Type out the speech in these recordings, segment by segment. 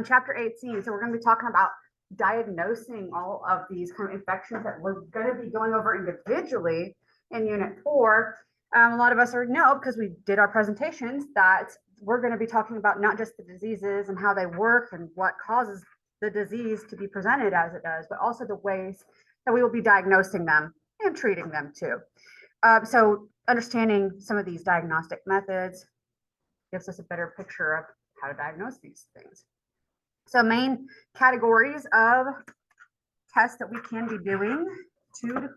Chapter 18. So we're going to be talking about diagnosing all of these kind of infections that we're going to be going over individually in Unit 4. A lot of us already know, because we did our presentations, that we're going to be talking about not just the diseases and how they work and what causes the disease to be presented as it does, but also the ways that we will be diagnosing them and treating them too. So understanding some of these diagnostic methods gives us a better picture of how to diagnose these things. So main categories of tests that we can be doing to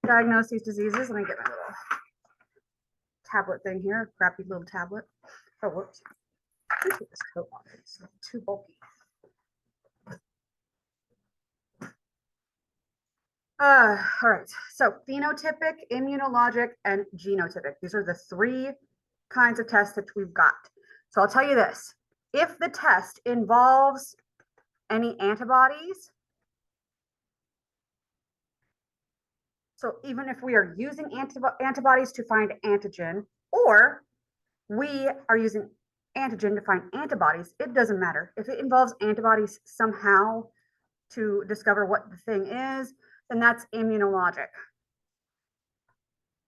diagnose these diseases. Let me get my little tablet thing here, crappy little tablet. Oh, whoops. Let me take this coat off. It's too bulky. All right, so phenotypic, immunologic, and genotypic. These are the three kinds of tests that we've got. So I'll tell you this. If the test involves any antibodies, so even if we are using antibodies to find antigen, or we are using antigen to find antibodies, it doesn't matter. If it involves antibodies somehow to discover what the thing is, then that's immunologic.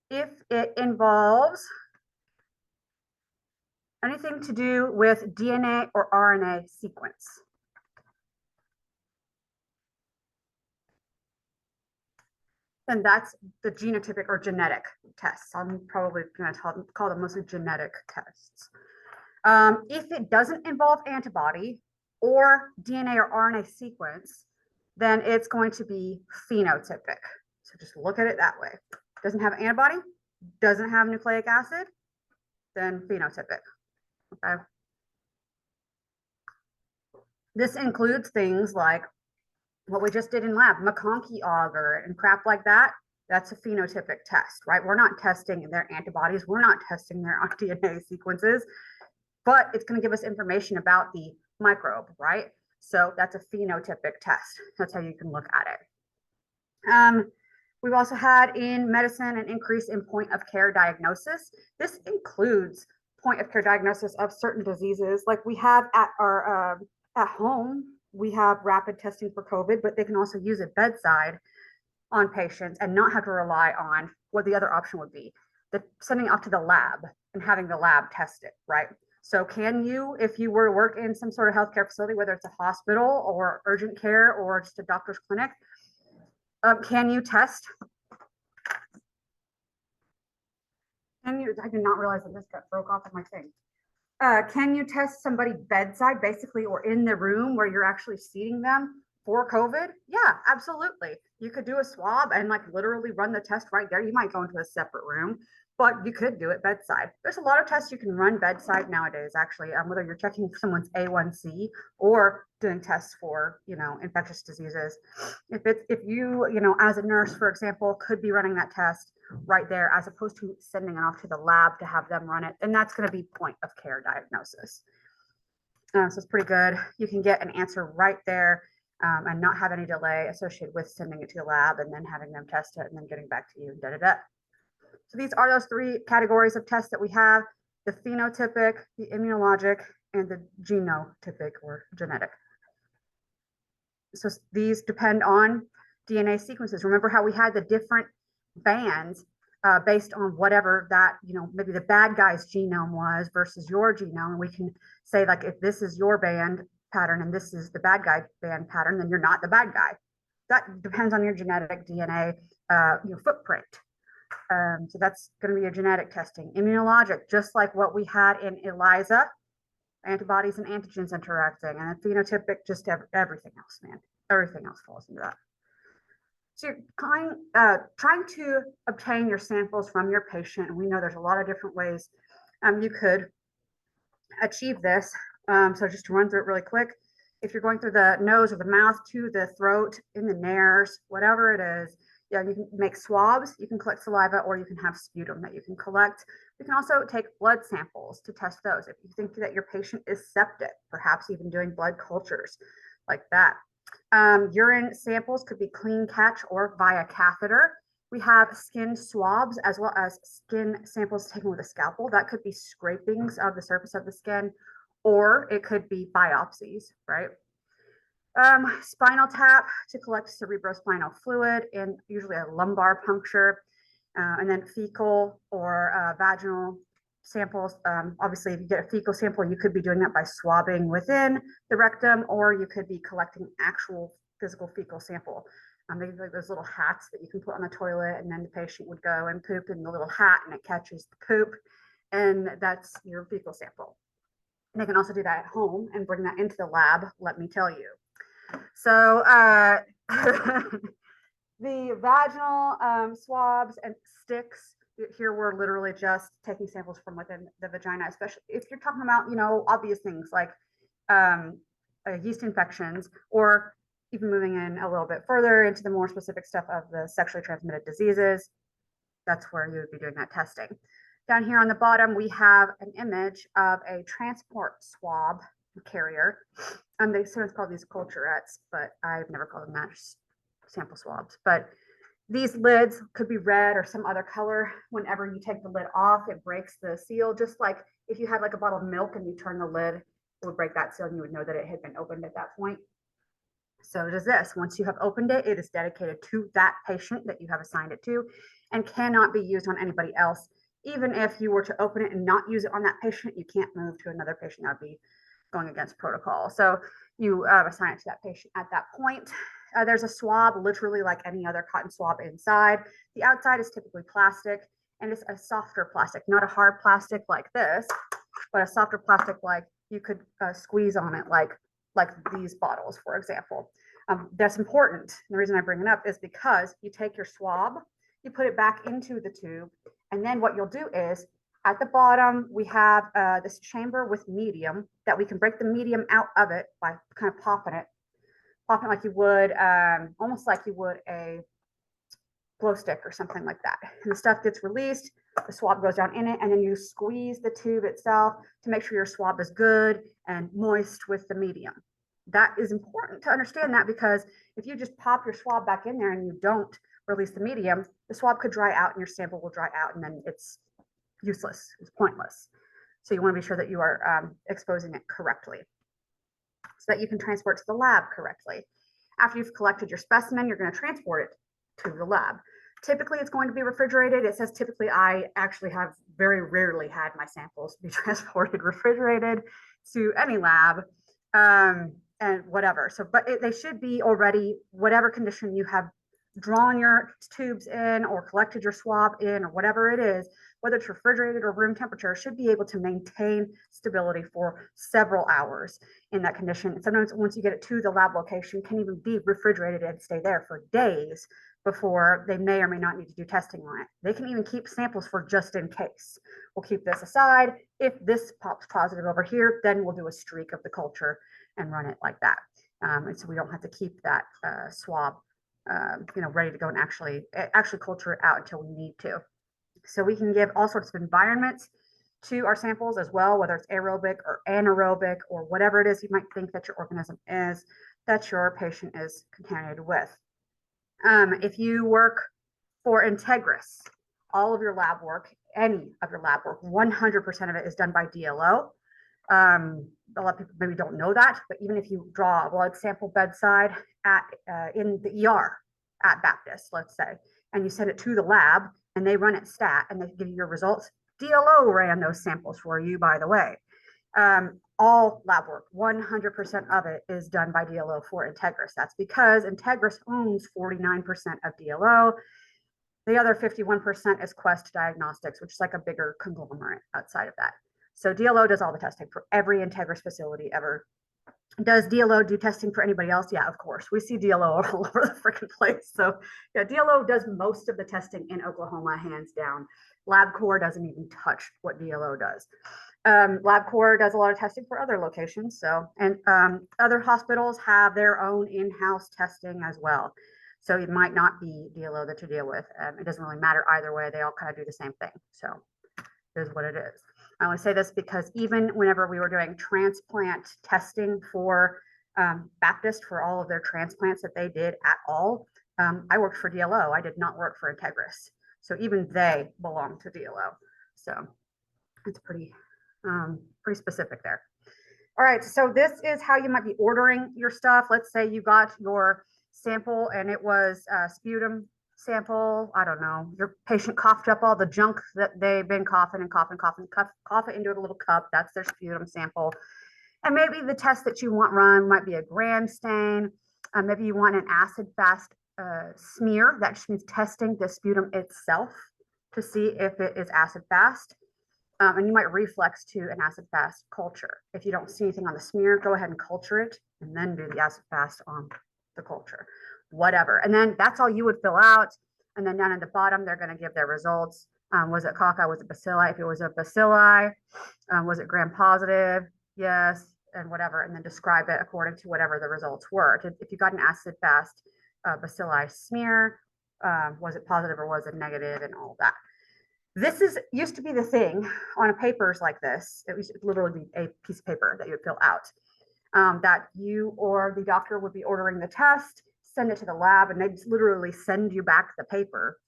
If it involves anything to do with DNA or RNA sequence, then that's the genotypic or genetic tests. I'm probably going to call them mostly genetic tests. If it doesn't involve antibody or DNA or RNA sequence, then it's going to be phenotypic. So just look at it that way. Doesn't have antibody, doesn't have nucleic acid, then phenotypic. Okay. This includes things like what we just did in lab, McConkey auger and crap like that. That's a phenotypic test, right? We're not testing their antibodies. We're not testing their DNA sequences, but it's going to give us information about the microbe, right? So that's a phenotypic test. That's how you can look at it. We've also had in medicine an increase in point of care diagnosis. This includes point of care diagnosis of certain diseases, like we have at our at home. We have rapid testing for COVID, but they can also use it bedside on patients and not have to rely on what the other option would be, sending it off to the lab and having the lab test it, right? So can you, if you were to work in some sort of healthcare facility, whether it's a hospital or urgent care or just a doctor's clinic, can you test? I did not realize that this got broke off of my thing. Can you test somebody bedside, basically, or in the room where you're actually seating them for COVID? Yeah, absolutely. You could do a swab and like literally run the test right there. You might go into a separate room, but you could do it bedside. There's a lot of tests you can run bedside nowadays, actually, whether you're checking someone's A1C or doing tests for, infectious diseases. If you, as a nurse, for example, could be running that test right there, as opposed to sending it off to the lab to have them run it, then that's going to be point of care diagnosis. So it's pretty good. You can get an answer right there and not have any delay associated with sending it to the lab and then having them test it and then getting back to you. So these are those three categories of tests that we have: the phenotypic, the immunologic, and the genotypic or genetic. So these depend on DNA sequences. Remember how we had the different bands based on whatever that, maybe the bad guy's genome was versus your genome. And we can say, like, if this is your band pattern and this is the bad guy band pattern, then you're not the bad guy. That depends on your genetic DNA your footprint. So that's going to be your genetic testing. Immunologic, just like what we had in ELISA, antibodies and antigens interacting, and the phenotypic, just everything else, man. Everything else falls into that. So you're trying to obtain your samples from your patient. And we know there's a lot of different ways you could achieve this. So just to run through it really quick, if you're going through the nose or the mouth to the throat, in the nares, whatever it is, you can make swabs, you can collect saliva, or you can have sputum that you can collect. You can also take blood samples to test those. If you think that your patient is septic, perhaps even doing blood cultures like that. Urine samples could be clean catch or via catheter. We have skin swabs as well as skin samples taken with a scalpel. That could be scrapings of the surface of the skin, or it could be biopsies, right? Spinal tap to collect cerebrospinal fluid, and usually a lumbar puncture, and then fecal or vaginal samples. Obviously, if you get a fecal sample, you could be doing that by swabbing within the rectum, or you could be collecting actual physical fecal sample. They have like those little hats that you can put on the toilet, and then the patient would go and poop in the little hat, and it catches the poop, and that's your fecal sample. And they can also do that at home and bring that into the lab, let me tell you. So the vaginal swabs and sticks, here we're literally just taking samples from within the vagina, especially if you're talking about, you know, obvious things like yeast infections, or even moving in a little bit further into the more specific stuff of the sexually transmitted diseases. That's where you would be doing that testing. Down here on the bottom, we have an image of a transport swab carrier. They sometimes call these culturettes, but I've never called them that, sample swabs. But these lids could be red or some other color. Whenever you take the lid off, it breaks the seal, just like if you had like a bottle of milk and you turn the lid, it would break that seal and you would know that it had been opened at that point. So does this. Once you have opened it, it is dedicated to that patient that you have assigned it to and cannot be used on anybody else. Even if you were to open it and not use it on that patient, you can't move to another patient. That would be going against protocol. So you assign it to that patient at that point. There's a swab, literally like any other cotton swab inside. The outside is typically plastic, and it's a softer plastic, not a hard plastic like this, but a softer plastic like you could squeeze on it like these bottles, for example. That's important. The reason I bring it up is because you take your swab, you put it back into the tube, and then what you'll do is at the bottom, we have this chamber with medium that we can break the medium out of it by kind of popping it like you would, almost like you would a glow stick or something like that. And the stuff gets released, the swab goes down in it, and then you squeeze the tube itself to make sure your swab is good and moist with the medium. That is important to understand that, because if you just pop your swab back in there and you don't release the medium, the swab could dry out and your sample will dry out, and then it's useless, it's pointless. So you want to be sure that you are exposing it correctly so that you can transport to the lab correctly. After you've collected your specimen, you're going to transport it to the lab. Typically, it's going to be refrigerated. It says typically. I actually have very rarely had my samples be transported refrigerated to any lab, and whatever. So, but they should be already, whatever condition you have drawn your tubes in or collected your swab in or whatever it is, whether it's refrigerated or room temperature, should be able to maintain stability for several hours in that condition. And sometimes once you get it to the lab location, can even be refrigerated and stay there for days before they may or may not need to do testing on it. They can even keep samples for just in case. We'll keep this aside. If this pops positive over here, then we'll do a streak of the culture and run it like that. And so we don't have to keep that swab ready to go and actually culture it out until we need to. So we can give all sorts of environments to our samples as well, whether it's aerobic or anaerobic or whatever it is you might think that your organism is that your patient is contaminated with. If you work for Integris, all of your lab work, any of your lab work, 100% of it is done by DLO. A lot of people maybe don't know that, but even if you draw a blood sample bedside in the ER at Baptist, let's say, and you send it to the lab and they run it stat and they give you your results, DLO ran those samples for you, by the way. All lab work, 100% of it is done by DLO for Integris. That's because Integris owns 49% of DLO. The other 51% is Quest Diagnostics, which is like a bigger conglomerate outside of that. So DLO does all the testing for every Integris facility ever. Does DLO do testing for anybody else? Yeah, of course. We see DLO all over the freaking place. So yeah, DLO does most of the testing in Oklahoma, hands down. LabCorp doesn't even touch what DLO does. LabCorp does a lot of testing for other locations. So, and other hospitals have their own in-house testing as well. So it might not be DLO that you deal with. It doesn't really matter either way. They all kind of do the same thing. So it is what it is. I only say this because even whenever we were doing transplant testing for Baptist for all of their transplants that they did at all, I worked for DLO. I did not work for Integris. So even they belong to DLO. So it's pretty specific there. All right, so this is how you might be ordering your stuff. Let's say you got your sample and it was a sputum sample. I don't know. Your patient coughed up all the junk that they've been coughing and coughing, coughing, cough it into a little cup. That's their sputum sample. And maybe the test that you want run might be a gram stain. Maybe you want an acid fast smear. That just means testing the sputum itself to see if it is acid fast. And you might reflex to an acid fast culture. If you don't see anything on the smear, go ahead and culture it and then do the acid fast on the culture, whatever. And then that's all you would fill out. And then down at the bottom, they're going to give their results. Was it cocci? Was it bacilli? If it was a bacilli, was it gram positive? Yes, and whatever. And then describe it according to whatever the results were. If you got an acid fast bacilli smear, was it positive or was it negative, and all that. This used to be the thing on papers like this. It was literally a piece of paper that you would fill out, that you or the doctor would be ordering the test, send it to the lab, and they'd literally send you back the paper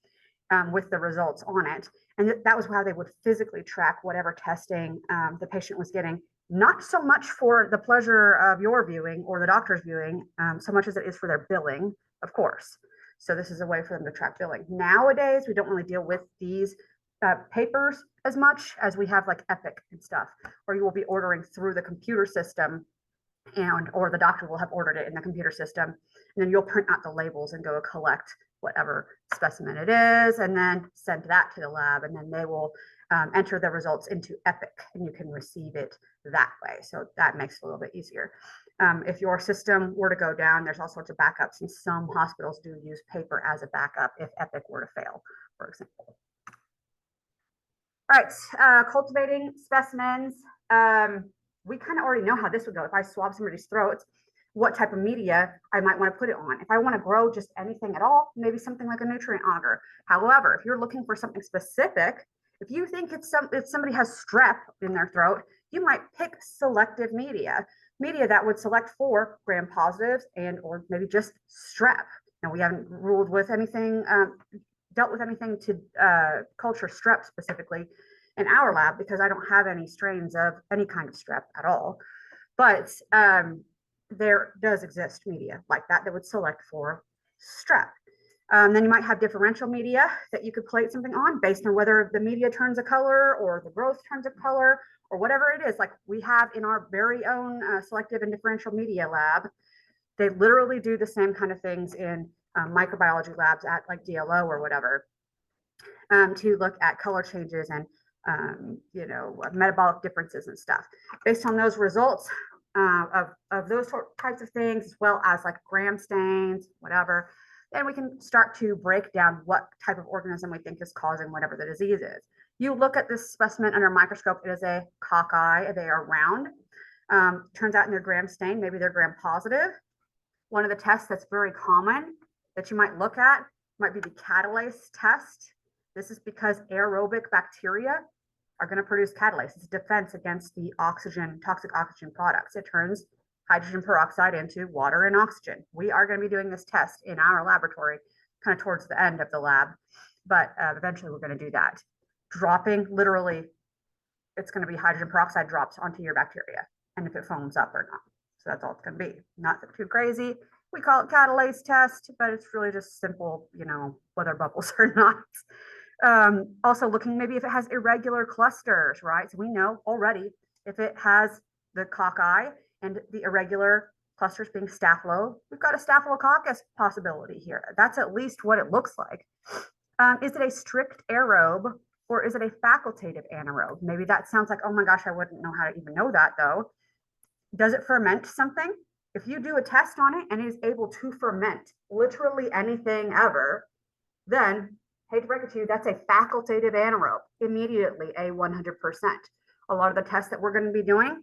with the results on it. And that was how they would physically track whatever testing the patient was getting, not so much for the pleasure of your viewing or the doctor's viewing, so much as it is for their billing, of course. So this is a way for them to track billing. Nowadays, we don't really deal with these papers as much as we have like Epic and stuff, or you will be ordering through the computer system, and or the doctor will have ordered it in the computer system, and then you'll print out the labels and go collect whatever specimen it is and then send that to the lab, and then they will enter the results into Epic and you can receive it that way. So that makes it a little bit easier. If your system were to go down, there's all sorts of backups, and some hospitals do use paper as a backup if Epic were to fail, for example. All right, cultivating specimens. We kind of already know how this would go. If I swab somebody's throat, what type of media I might want to put it on. If I want to grow just anything at all, maybe something like a nutrient auger. However, if you're looking for something specific, if you think if somebody has strep in their throat, you might pick selective media that would select for gram positives and or maybe just strep. Now, we haven't ruled with anything, dealt with anything to culture strep specifically in our lab because I don't have any strains of any kind of strep at all. But there does exist media like that would select for strep. Then you might have differential media that you could plate something on based on whether the media turns a color or the growth turns a color or whatever it is. Like we have in our very own selective and differential media lab, they literally do the same kind of things in microbiology labs at like DLO or whatever, to look at color changes and metabolic differences and stuff. Based on those results of those types of things, as well as like gram stains, whatever, then we can start to break down what type of organism we think is causing whatever the disease is. You look at this specimen under a microscope, it is a cocci, they are round. Turns out in their gram stain, maybe they're gram positive. One of the tests that's very common that you might look at might be the catalase test. This is because aerobic bacteria are going to produce catalase. It's a defense against the toxic oxygen products. It turns hydrogen peroxide into water and oxygen. We are going to be doing this test in our laboratory kind of towards the end of the lab, but eventually we're going to do that. Dropping, literally, it's going to be hydrogen peroxide drops onto your bacteria, and if it foams up or not. So that's all it's going to be. Not too crazy. We call it catalase test, but it's really just simple, whether bubbles or not. Also looking maybe if it has irregular clusters, right? So we know already if it has the cocci and the irregular clusters being staphylo, we've got a staphylococcus possibility here. That's at least what it looks like. Is it a strict aerobe or is it a facultative anaerobe? Maybe that sounds like, oh my gosh, I wouldn't know how to even know that though. Does it ferment something? If you do a test on it and it is able to ferment literally anything ever, then hate to break it to you, that's a facultative anaerobe, immediately a 100%. A lot of the tests that we're going to be doing,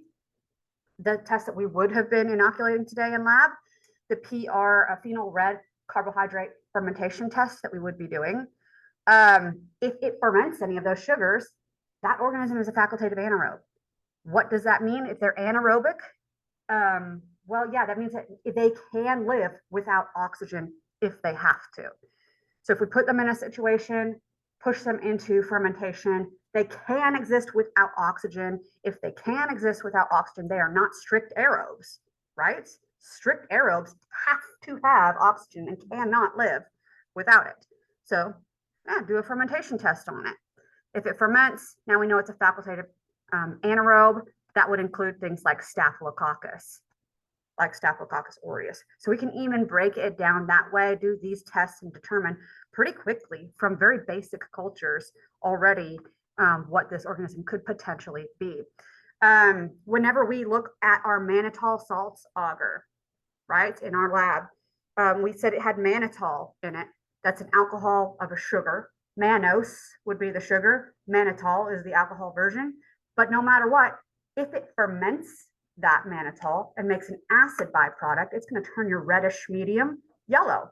the tests that we would have been inoculating today in lab, the PR, phenol red carbohydrate fermentation test that we would be doing, if it ferments any of those sugars, that organism is a facultative anaerobe. What does that mean? If they're anaerobic, well, yeah, that means that they can live without oxygen if they have to. So if we put them in a situation, push them into fermentation. They can exist without oxygen. If they can exist without oxygen, they are not strict aerobes, right? Strict aerobes have to have oxygen and cannot live without it. So yeah, do a fermentation test on it. If it ferments, now we know it's a facultative anaerobe. That would include things like Staphylococcus aureus. So we can even break it down that way, do these tests and determine pretty quickly from very basic cultures already what this organism could potentially be. Whenever we look at our mannitol salts agar, right, in our lab, we said it had mannitol in it. That's an alcohol of a sugar. Mannose would be the sugar. Mannitol is the alcohol version. But no matter what, if it ferments that mannitol and makes an acid byproduct, it's going to turn your reddish medium yellow.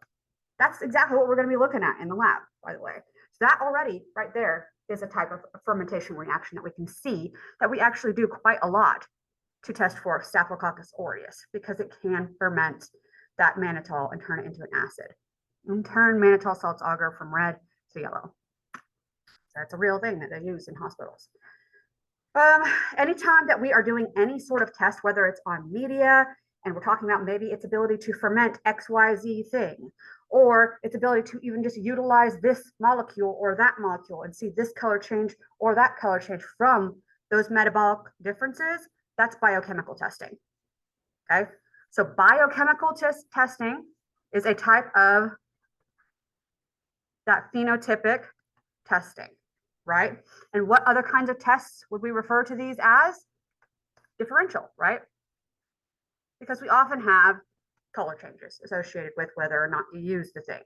That's exactly what we're going to be looking at in the lab, by the way. So that already right there is a type of fermentation reaction that we can see that we actually do quite a lot to test for Staphylococcus aureus, because it can ferment that mannitol and turn it into an acid and turn mannitol salts agar from red to yellow. So that's a real thing that they use in hospitals. Anytime that we are doing any sort of test, whether it's on media and we're talking about maybe its ability to ferment XYZ thing, or its ability to even just utilize this molecule or that molecule and see this color change or that color change from those metabolic differences, that's biochemical testing. Okay, so biochemical testing is a type of that phenotypic testing, right? And what other kinds of tests would we refer to these as? Differential, right? Because we often have color changes associated with whether or not you use the thing.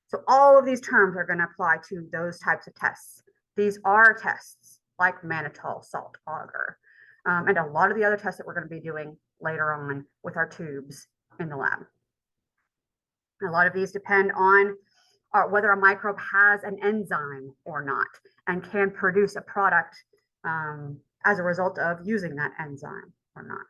So all of these terms are going to apply to those types of tests. These are tests like mannitol salt agar, and a lot of the other tests that we're going to be doing later on with our tubes in the lab. A lot of these depend on whether a microbe has an enzyme or not and can produce a product as a result of using that enzyme or not.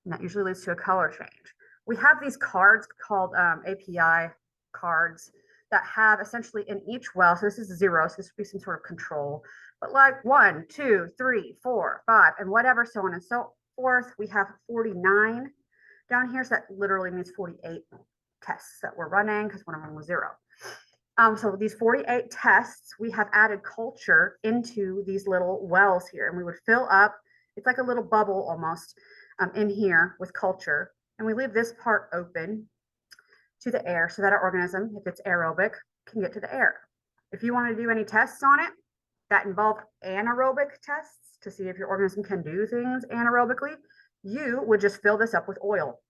And that usually leads to a color change. We have these cards called API cards that have essentially in each well, so this is 0, so this would be some sort of control, but like 1, 2, 3, 4, 5, and whatever, so on and so forth. We have 49 down here, so that literally means 48 tests that we're running because one of them was 0. So these 48 tests, we have added culture into these little wells here, and we would fill up, it's like a little bubble almost in here with culture, and we leave this part open to the air so that our organism, if it's aerobic, can get to the air. If you want to do any tests on it that involve anaerobic tests to see if your organism can do things anaerobically, you would just fill this up with oil.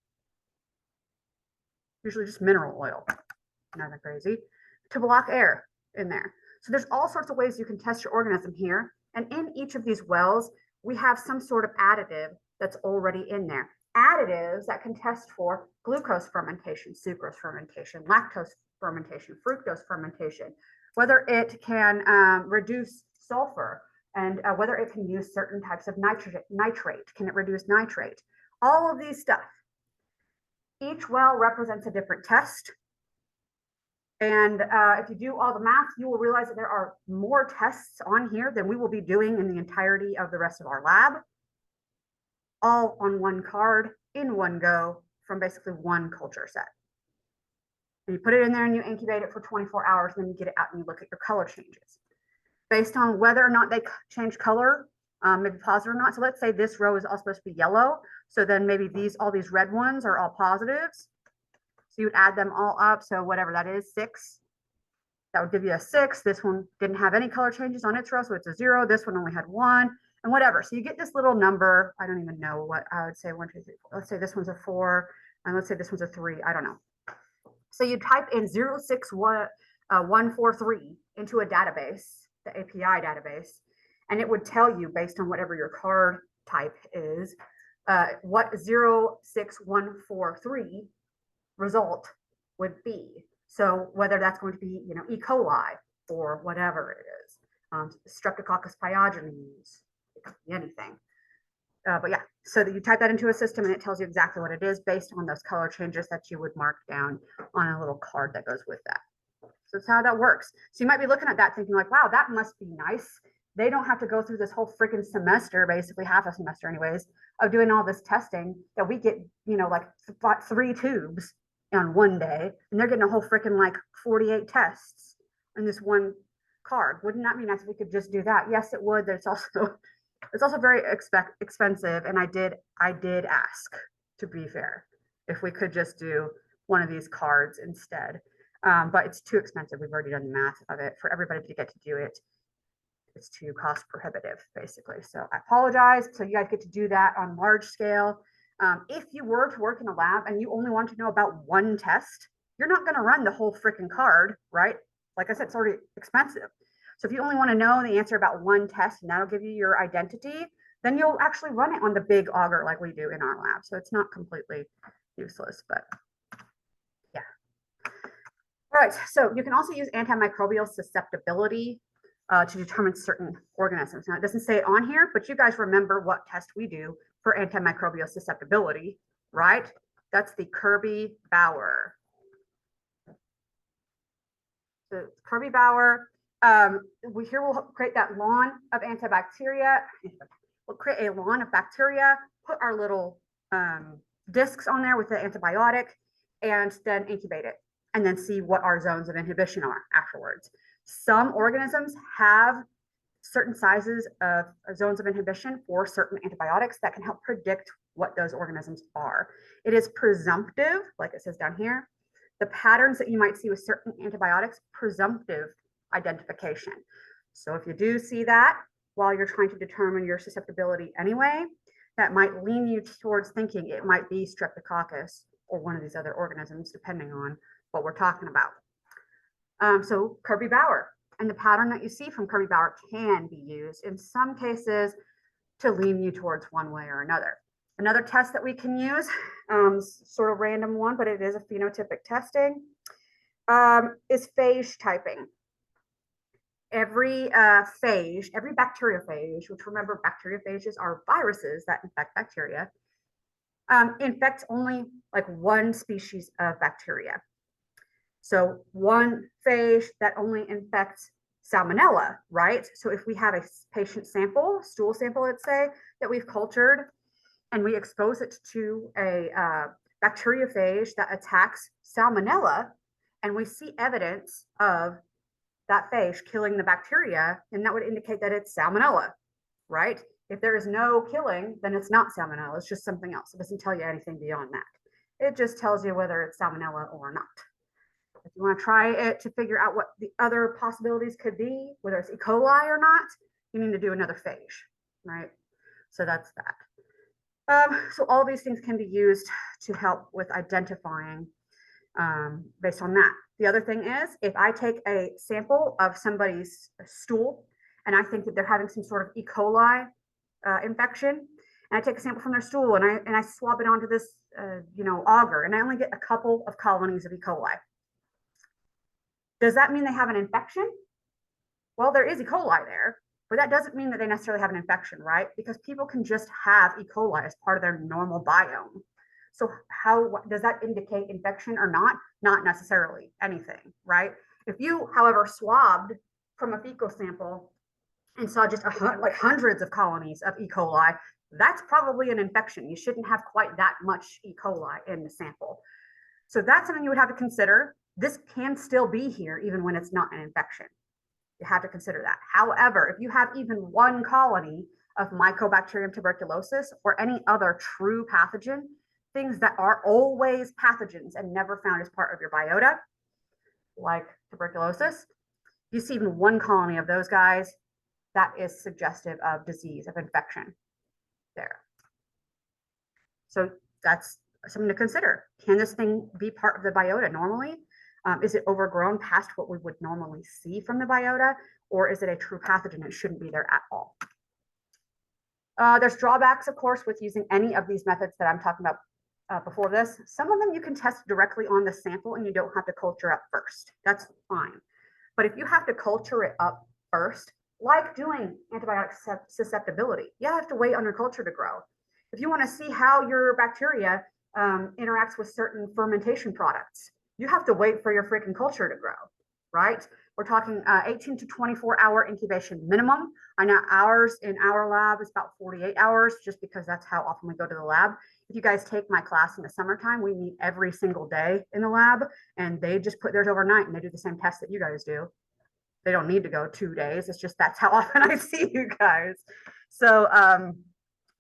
Usually just mineral oil, nothing crazy, to block air in there. So there's all sorts of ways you can test your organism here. And in each of these wells, we have some sort of additive that's already in there. Additives that can test for glucose fermentation, sucrose fermentation, lactose fermentation, fructose fermentation, whether it can reduce sulfur, and whether it can use certain types of nitrate. Can it reduce nitrate? All of these stuff. Each well represents a different test. And if you do all the math, you will realize that there are more tests on here than we will be doing in the entirety of the rest of our lab, all on one card in one go from basically one culture set. And you put it in there and you incubate it for 24 hours, and then you get it out and you look at your color changes based on whether or not they change color, maybe positive or not. So let's say this row is all supposed to be yellow. So then maybe all these red ones are all positives. So you would add them all up. So whatever that is, 6, that would give you a 6. This one didn't have any color changes on its row, so it's a 0. This one only had 1, and whatever. So you get this little number. I don't even know what I would say. 1, 2, 3, 4. Let's say this one's a 4, and let's say this one's a 3. I don't know. So you type in 06143 into a database, the API database, and it would tell you based on whatever your card type is, what 06143 result would be. So whether that's going to be, E. coli or whatever it is, Streptococcus pyogenes, it could be anything. But yeah, so that you type that into a system and it tells you exactly what it is based on those color changes that you would mark down on a little card that goes with that. So that's how that works. So you might be looking at that thinking like, wow, that must be nice. They don't have to go through this whole freaking semester, basically half a semester anyways, of doing all this testing that we get, like 3 tubes on one day, and they're getting a whole freaking like 48 tests in this one card. Wouldn't that be nice if we could just do that? Yes, it would. There's also it's also very expensive, and I did ask, to be fair, if we could just do one of these cards instead. But it's too expensive. We've already done the math of it for everybody to get to do it. It's too cost prohibitive, basically. So I apologize. So you guys get to do that on large scale. If you were to work in a lab and you only want to know about one test, you're not going to run the whole freaking card, right? Like I said, it's already expensive. So if you only want to know the answer about one test and that'll give you your identity, then you'll actually run it on the big auger like we do in our lab. So it's not completely useless, but yeah. All right, so you can also use antimicrobial susceptibility to determine certain organisms. Now, it doesn't say it on here, but you guys remember what test we do for antimicrobial susceptibility, right? That's the Kirby-Bauer. So Kirby-Bauer, we'll create that lawn of antibacteria. We'll create a lawn of bacteria, put our little discs on there with the antibiotic, and then incubate it, and then see what our zones of inhibition are afterwards. Some organisms have certain sizes of zones of inhibition for certain antibiotics that can help predict what those organisms are. It is presumptive, like it says down here. The patterns that you might see with certain antibiotics, presumptive identification. So if you do see that while you're trying to determine your susceptibility anyway, that might lean you towards thinking it might be Streptococcus or one of these other organisms, depending on what we're talking about. So Kirby-Bauer, and the pattern that you see from Kirby-Bauer can be used in some cases to lean you towards one way or another. Another test that we can use, sort of random one, but it is a phenotypic testing, is phage typing. Every phage, every bacteriophage, which remember bacteriophages are viruses that infect bacteria, infects only like one species of bacteria. So one phage that only infects Salmonella, right? So if we have a patient sample, stool sample, let's say, that we've cultured, and we expose it to a bacteriophage that attacks Salmonella, and we see evidence of that phage killing the bacteria, then that would indicate that it's Salmonella, right? If there is no killing, then it's not Salmonella. It's just something else. It doesn't tell you anything beyond that. It just tells you whether it's Salmonella or not. If you want to try it to figure out what the other possibilities could be, whether it's E. coli or not, you need to do another phage, right? So that's that. So all these things can be used to help with identifying based on that. The other thing is, if I take a sample of somebody's stool and I think that they're having some sort of E. coli infection, and I take a sample from their stool and I swab it onto this auger, and I only get a couple of colonies of E. coli. Does that mean they have an infection? Well, there is E. coli there, but that doesn't mean that they necessarily have an infection, right? Because people can just have E. coli as part of their normal biome. So how does that indicate infection or not? Not necessarily anything, right? If you, however, swabbed from a fecal sample and saw just like hundreds of colonies of E. coli, that's probably an infection. You shouldn't have quite that much E. coli in the sample. So that's something you would have to consider. This can still be here even when it's not an infection. You have to consider that. However, if you have even one colony of Mycobacterium tuberculosis or any other true pathogen, things that are always pathogens and never found as part of your biota, like tuberculosis, you see even one colony of those guys, that is suggestive of disease, of infection there. So that's something to consider. Can this thing be part of the biota normally? Is it overgrown past what we would normally see from the biota, or is it a true pathogen? It shouldn't be there at all. There's drawbacks, of course, with using any of these methods that I'm talking about before this. Some of them you can test directly on the sample and you don't have to culture up first. That's fine. But if you have to culture it up first, like doing antibiotic susceptibility, you have to wait on your culture to grow. If you want to see how your bacteria interacts with certain fermentation products, you have to wait for your freaking culture to grow. right? We're talking 18 to 24-hour incubation minimum. I know ours in our lab is about 48 hours, just because that's how often we go to the lab. If you guys take my class in the summertime, we meet every single day in the lab, and they just put theirs overnight and they do the same test that you guys do. They don't need to go 2 days. It's just that's how often I see you guys. So,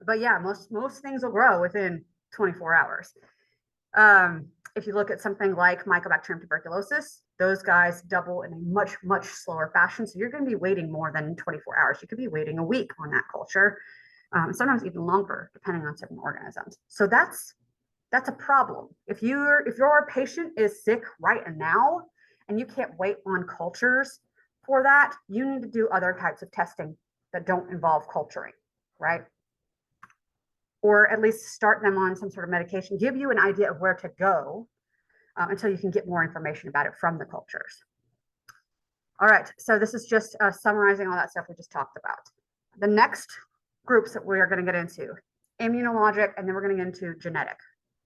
but yeah, most things will grow within 24 hours. If you look at something like Mycobacterium tuberculosis, those guys double in a much, much slower fashion. So you're going to be waiting more than 24 hours. You could be waiting a week on that culture, sometimes even longer, depending on certain organisms. So that's a problem. If your patient is sick right now and you can't wait on cultures for that, you need to do other types of testing that don't involve culturing, right? Or at least start them on some sort of medication, give you an idea of where to go until you can get more information about it from the cultures. All right, so this is just summarizing all that stuff we just talked about. The next groups that we are going to get into, immunologic, and then we're going to get into genetic,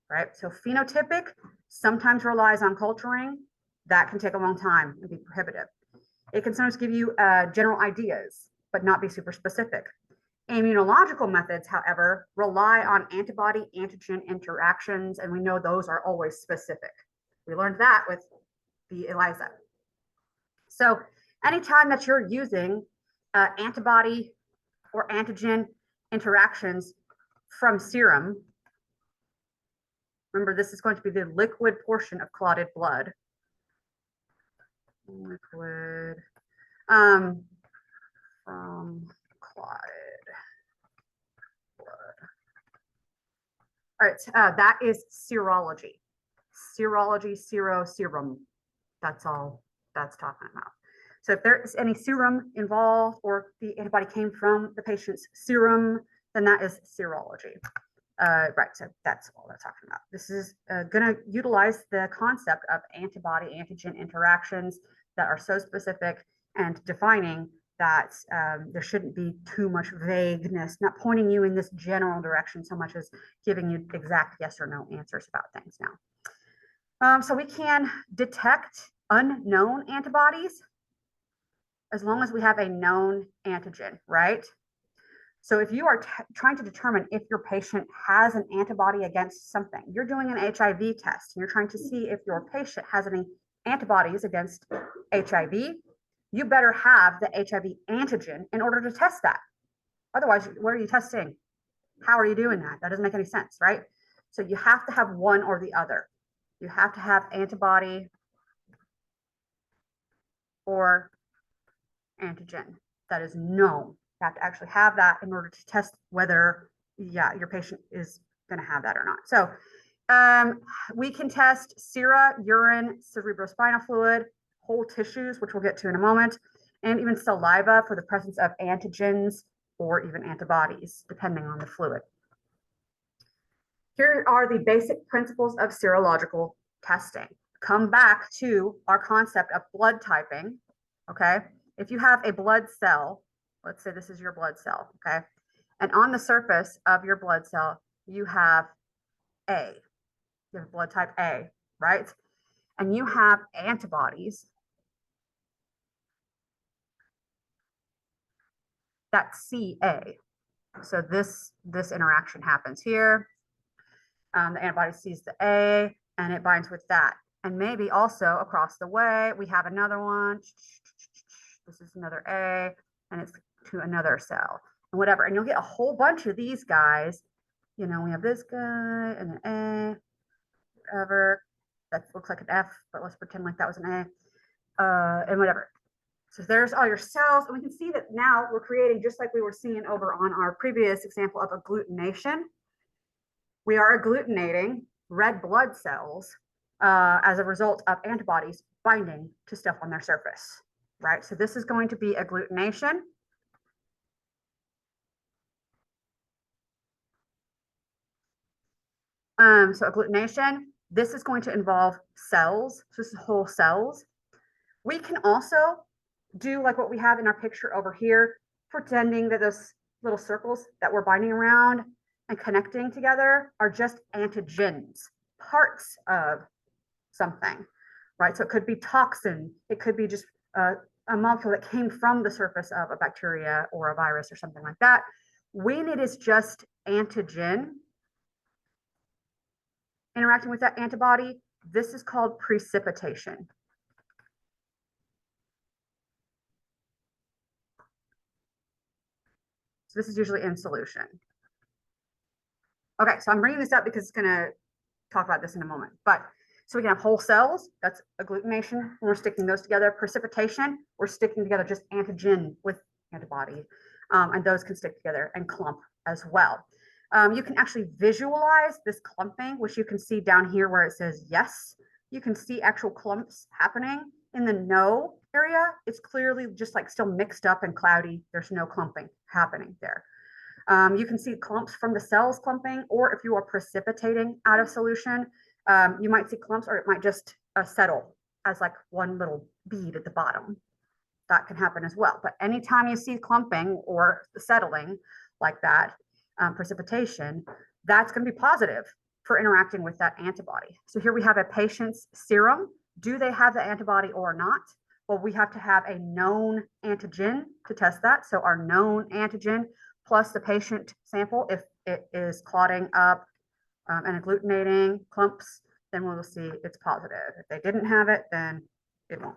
right? So phenotypic sometimes relies on culturing. That can take a long time and be prohibitive. It can sometimes give you general ideas, but not be super specific. Immunological methods, however, rely on antibody-antigen interactions, and we know those are always specific. We learned that with the ELISA. So anytime that you're using antibody or antigen interactions from serum, remember this is going to be the liquid portion of clotted blood. Liquid from clotted blood. All right, that is serology. Serology, serum. That's all that's talking about. So if there is any serum involved or the antibody came from the patient's serum, then that is serology. Right, so that's all they're talking about. This is going to utilize the concept of antibody-antigen interactions that are so specific and defining that there shouldn't be too much vagueness, not pointing you in this general direction so much as giving you exact yes or no answers about things now. So we can detect unknown antibodies as long as we have a known antigen, right? So if you are trying to determine if your patient has an antibody against something, you're doing an HIV test and you're trying to see if your patient has any antibodies against HIV, you better have the HIV antigen in order to test that. Otherwise, what are you testing? How are you doing that? That doesn't make any sense, right? So you have to have one or the other. You have to have antibody or antigen that is known. You have to actually have that in order to test whether, yeah, your patient is going to have that or not. So we can test sera, urine, cerebrospinal fluid, whole tissues, which we'll get to in a moment, and even saliva for the presence of antigens or even antibodies, depending on the fluid. Here are the basic principles of serological testing. Come back to our concept of blood typing, okay? If you have a blood cell, let's say this is your blood cell, okay? And on the surface of your blood cell, you have A. You have blood type A, right? And you have antibodies that's CA. So this interaction happens here. The antibody sees the A and it binds with that. And maybe also across the way, we have another one. This is another A and it's to another cell and whatever. And you'll get a whole bunch of these guys. You know, we have this guy and an A, whatever. That looks like an F, but let's pretend like that was an A, and whatever. So there's all your cells, and we can see that now we're creating, just like we were seeing over on our previous example of agglutination, we are agglutinating red blood cells as a result of antibodies binding to stuff on their surface, right? So this is going to be agglutination. So agglutination, this is going to involve cells, so this is whole cells. We can also do like what we have in our picture over here, pretending that those little circles that we're binding around and connecting together are just antigens, parts of something. right? So it could be toxin, it could be just a molecule that came from the surface of a bacteria or a virus or something like that. When it is just antigen interacting with that antibody, this is called precipitation. So this is usually in solution. Okay, so I'm bringing this up because it's going to talk about this in a moment. But so we can have whole cells, that's agglutination, we're sticking those together. Precipitation, we're sticking together just antigen with antibody, and those can stick together and clump as well. You can actually visualize this clumping, which you can see down here where it says yes. You can see actual clumps happening. In the no area, it's clearly just like still mixed up and cloudy. There's no clumping happening there. You can see clumps from the cells clumping, or if you are precipitating out of solution, you might see clumps, or it might just settle as like one little bead at the bottom. That can happen as well. But anytime you see clumping or settling like that, precipitation, that's going to be positive for interacting with that antibody. So here we have a patient's serum. Do they have the antibody or not? Well, we have to have a known antigen to test that. So our known antigen plus the patient sample, if it is clotting up and agglutinating clumps, then we'll see it's positive. If they didn't have it, then it won't.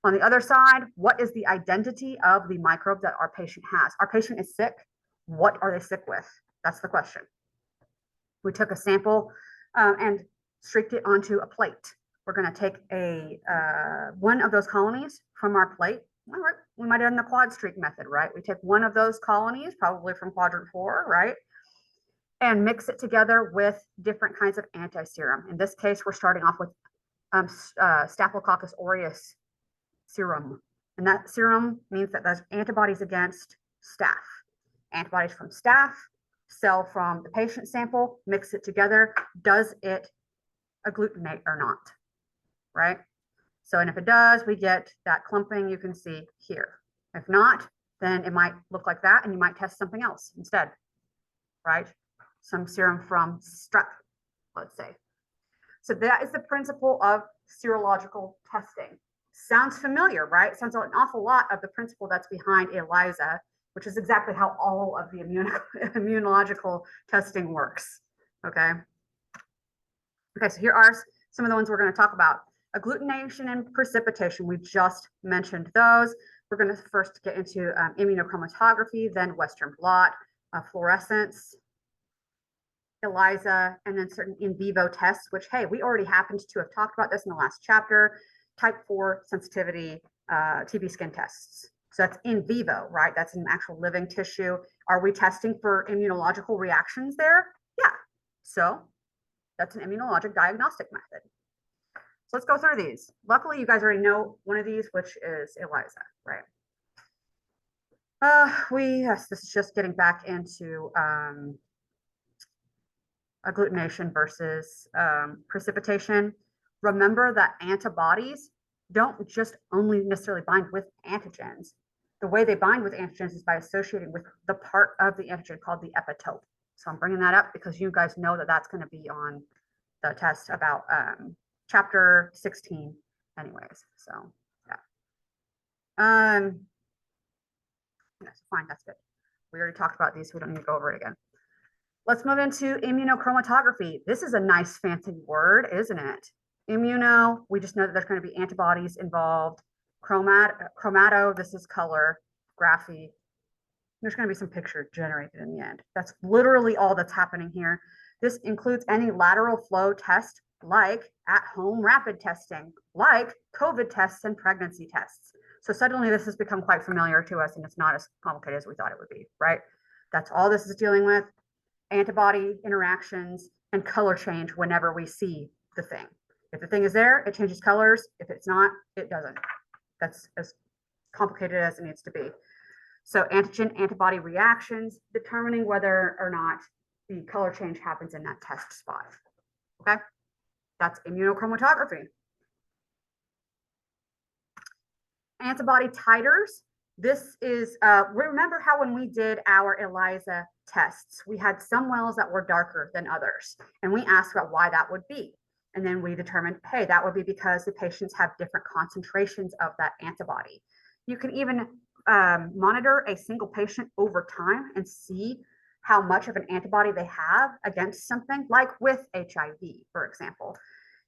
On the other side, what is the identity of the microbe that our patient has? Our patient is sick. What are they sick with? That's the question. We took a sample and streaked it onto a plate. We're going to take one of those colonies from our plate. All right, we might have done the quad streak method, right? We take one of those colonies, probably from quadrant 4, right? And mix it together with different kinds of anti-serum. In this case, we're starting off with Staphylococcus aureus serum. And that serum means that there's antibodies against staph. Antibodies from staph, cell from the patient sample, mix it together. Does it agglutinate or not? Right? So, and if it does, we get that clumping you can see here. If not, then it might look like that, and you might test something else instead, right? Some serum from strep, let's say. So that is the principle of serological testing. Sounds familiar, right? Sounds an awful lot of the principle that's behind ELISA, which is exactly how all of the immunological testing works, okay? Okay, so here are some of the ones we're gonna talk about. Agglutination and precipitation, we just mentioned those. We're gonna first get into immunochromatography, then Western blot, fluorescence, ELISA, and then certain in vivo tests, which, hey, we already happened to have talked about this in the last chapter, type 4 sensitivity TB skin tests. So that's in vivo, right? That's in actual living tissue. Are we testing for immunological reactions there? Yeah, so that's an immunologic diagnostic method. So let's go through these. Luckily, you guys already know one of these, which is ELISA, right? Yes, this is just getting back into agglutination versus precipitation. Remember that antibodies don't just only necessarily bind with antigens. The way they bind with antigens is by associating with the part of the antigen called the epitope. So I'm bringing that up because you guys know that that's going to be on the test about chapter 16 anyways. So yeah. Fine, that's good. We already talked about these, so we don't need to go over it again. Let's move into immunochromatography. This is a nice fancy word, isn't it? Immuno, we just know that there's going to be antibodies involved. Chromato, this is color. Graphy, there's going to be some picture generated in the end. That's literally all that's happening here. This includes any lateral flow test, like at-home rapid testing, like COVID tests and pregnancy tests. So suddenly this has become quite familiar to us, and it's not as complicated as we thought it would be, right? That's all this is dealing with. Antibody interactions and color change whenever we see the thing. If the thing is there, it changes colors. If it's not, it doesn't. That's as complicated as it needs to be. So antigen antibody reactions, determining whether or not the color change happens in that test spot. Okay, that's immunochromatography. Antibody titers. This is, remember how when we did our ELISA tests, we had some wells that were darker than others, and we asked about why that would be. And then we determined, hey, that would be because the patients have different concentrations of that antibody. You can even monitor a single patient over time and see how much of an antibody they have against something, like with HIV, for example.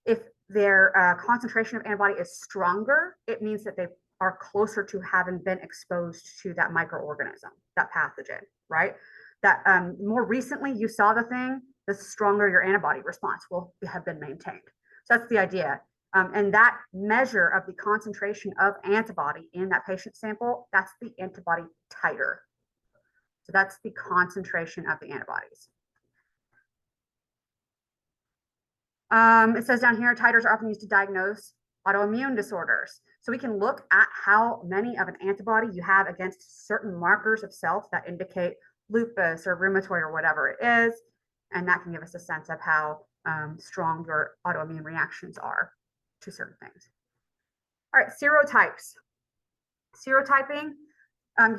If their concentration of antibody is stronger, it means that they are closer to having been exposed to that microorganism, that pathogen, right? That more recently you saw the thing, the stronger your antibody response will have been maintained. So that's the idea. And that measure of the concentration of antibody in that patient sample, that's the antibody titer. So that's the concentration of the antibodies. It says down here, titers are often used to diagnose autoimmune disorders. So we can look at how many of an antibody you have against certain markers of self that indicate lupus or rheumatoid or whatever it is. And that can give us a sense of how strong your autoimmune reactions are to certain things. All right, serotypes. Serotyping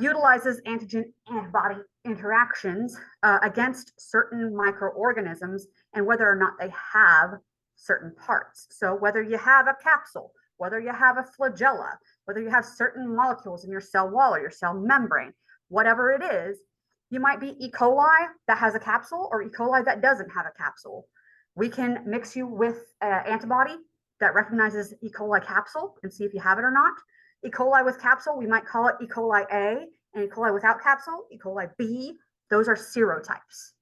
utilizes antigen-antibody interactions against certain microorganisms and whether or not they have certain parts. So whether you have a capsule, whether you have a flagella, whether you have certain molecules in your cell wall or your cell membrane, whatever it is, you might be E. coli that has a capsule or E. coli that doesn't have a capsule. We can mix you with an antibody that recognizes E. coli capsule and see if you have it or not. E. coli with capsule, we might call it E. coli A, and E. coli without capsule, E. coli B. Those are serotypes.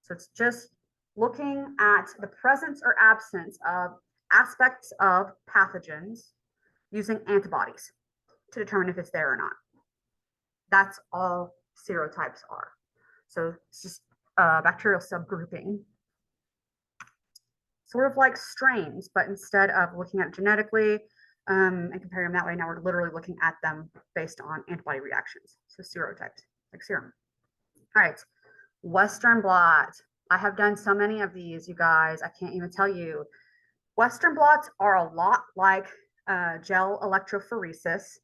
So it's just looking at the presence or absence of aspects of pathogens using antibodies to determine if it's there or not. That's all serotypes are. So it's just bacterial subgrouping. Sort of like strains, but instead of looking at it genetically and comparing them that way, now we're literally looking at them based on antibody reactions. So serotypes, like serum. All right, Western blot. I have done so many of these, you guys, I can't even tell you. Western blots are a lot like gel electrophoresis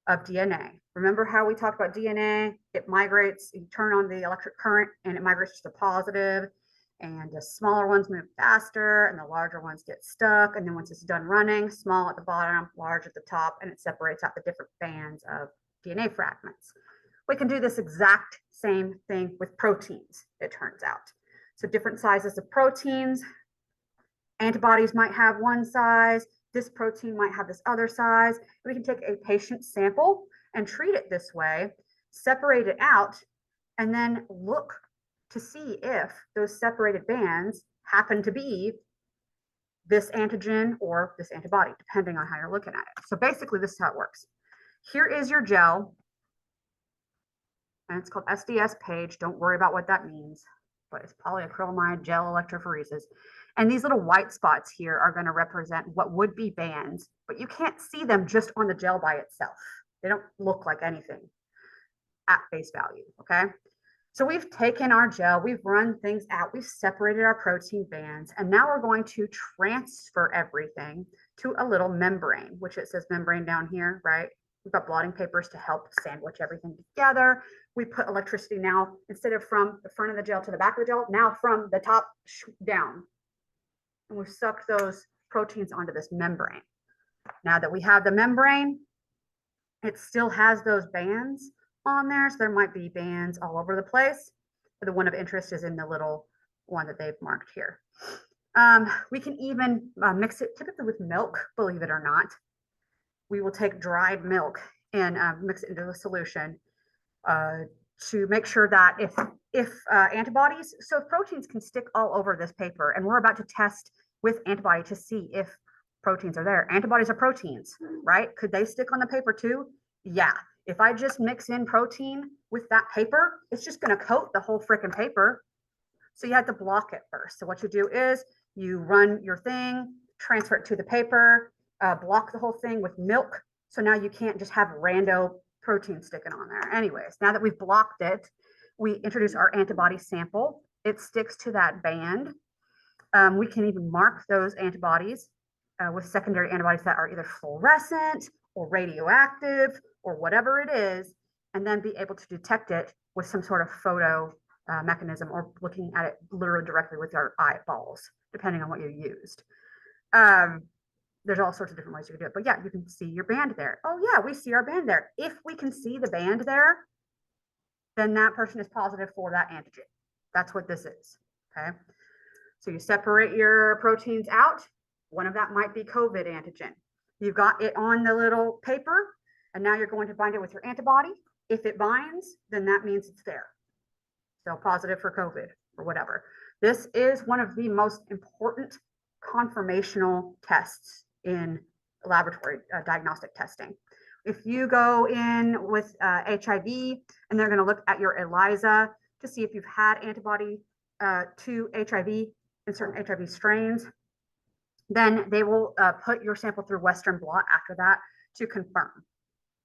of DNA. Remember how we talked about DNA? It migrates, you turn on the electric current and it migrates to the positive, and the smaller ones move faster and the larger ones get stuck. And then once it's done running, small at the bottom, large at the top, and it separates out the different bands of DNA fragments. We can do this exact same thing with proteins, it turns out. So different sizes of proteins, antibodies might have one size, this protein might have this other size. We can take a patient sample and treat it this way, separate it out, and then look to see if those separated bands happen to be this antigen or this antibody, depending on how you're looking at it. So basically, this is how it works. Here is your gel, and it's called SDS page. Don't worry about what that means, but it's polyacrylamide gel electrophoresis. And these little white spots here are going to represent what would be bands, but you can't see them just on the gel by itself. They don't look like anything at face value, okay? So we've taken our gel, we've run things out, we've separated our protein bands, and now we're going to transfer everything to a little membrane, which it says membrane down here, right? We've got blotting papers to help sandwich everything together. We put electricity now, instead of from the front of the gel to the back of the gel, now from the top down. And we've sucked those proteins onto this membrane. Now that we have the membrane, it still has those bands on there. So there might be bands all over the place. But the one of interest is in the little one that they've marked here. We can even mix it typically with milk, believe it or not. We will take dried milk and mix it into a solution to make sure that if antibodies, so proteins can stick all over this paper, and we're about to test with antibody to see if proteins are there. Antibodies are proteins, right? Could they stick on the paper too? Yeah. If I just mix in protein with that paper, it's just going to coat the whole freaking paper. So you have to block it first. So what you do is you run your thing, transfer it to the paper, block the whole thing with milk. So now you can't just have rando protein sticking on there. Anyways, now that we've blocked it, we introduce our antibody sample. It sticks to that band. We can even mark those antibodies with secondary antibodies that are either fluorescent or radioactive or whatever it is, and then be able to detect it with some sort of photo mechanism, or looking at it literally directly with your eyeballs, depending on what you used. There's all sorts of different ways you can do it, but yeah, you can see your band there. Oh yeah, we see our band there. If we can see the band there, then that person is positive for that antigen. That's what this is, okay? So you separate your proteins out. One of that might be COVID antigen. You've got it on the little paper, and now you're going to bind it with your antibody. If it binds, then that means it's there. So positive for COVID or whatever. This is one of the most important confirmational tests in laboratory diagnostic testing. If you go in with HIV, and they're going to look at your ELISA to see if you've had antibody to HIV in certain HIV strains, then they will put your sample through Western blot after that to confirm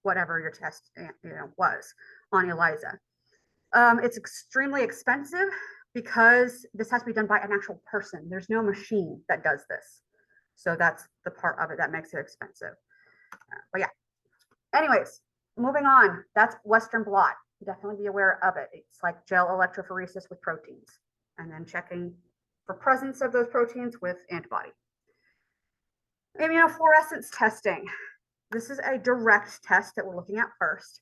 whatever your test was on ELISA. It's extremely expensive because this has to be done by an actual person. There's no machine that does this. So that's the part of it that makes it expensive. But yeah, anyways, moving on. That's Western blot. Definitely be aware of it. It's like gel electrophoresis with proteins, and then checking for presence of those proteins with antibody. Immunofluorescence testing. This is a direct test that we're looking at first.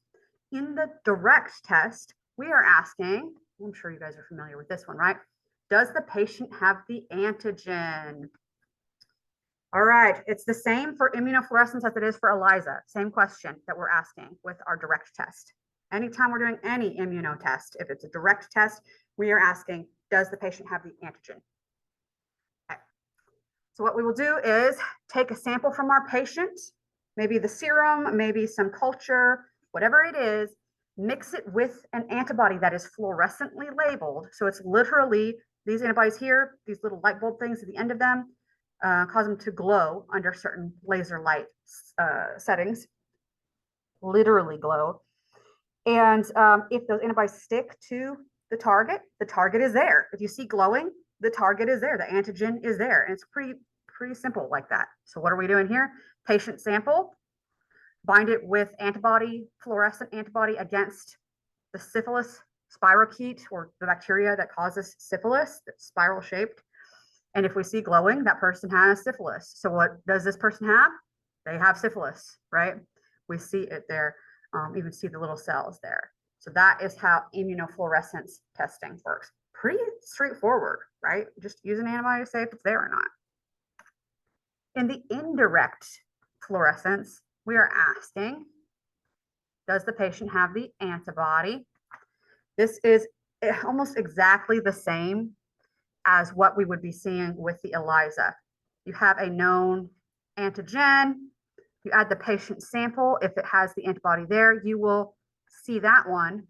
In the direct test, we are asking, I'm sure you guys are familiar with this one, right? Does the patient have the antigen? All right, it's the same for immunofluorescence as it is for ELISA. Same question that we're asking with our direct test. Anytime we're doing any immunotest, if it's a direct test, we are asking, does the patient have the antigen? Okay. So what we will do is take a sample from our patient, maybe the serum, maybe some culture, whatever it is, mix it with an antibody that is fluorescently labeled. So it's literally these antibodies here, these little light bulb things at the end of them, cause them to glow under certain laser light settings, literally glow. And if those antibodies stick to the target is there. If you see glowing, the target is there, the antigen is there. And it's pretty simple like that. So what are we doing here? Patient sample, bind it with antibody, fluorescent antibody against the syphilis spirochete, or the bacteria that causes syphilis, that's spiral shaped. And if we see glowing, that person has syphilis. So what does this person have? They have syphilis, right? We see it there, even see the little cells there. So that is how immunofluorescence testing works. Pretty straightforward, right? Just use an antibody to say if it's there or not. In the indirect fluorescence, we are asking, does the patient have the antibody? This is almost exactly the same as what we would be seeing with the ELISA. You have a known antigen, you add the patient sample. If it has the antibody there, you will see that one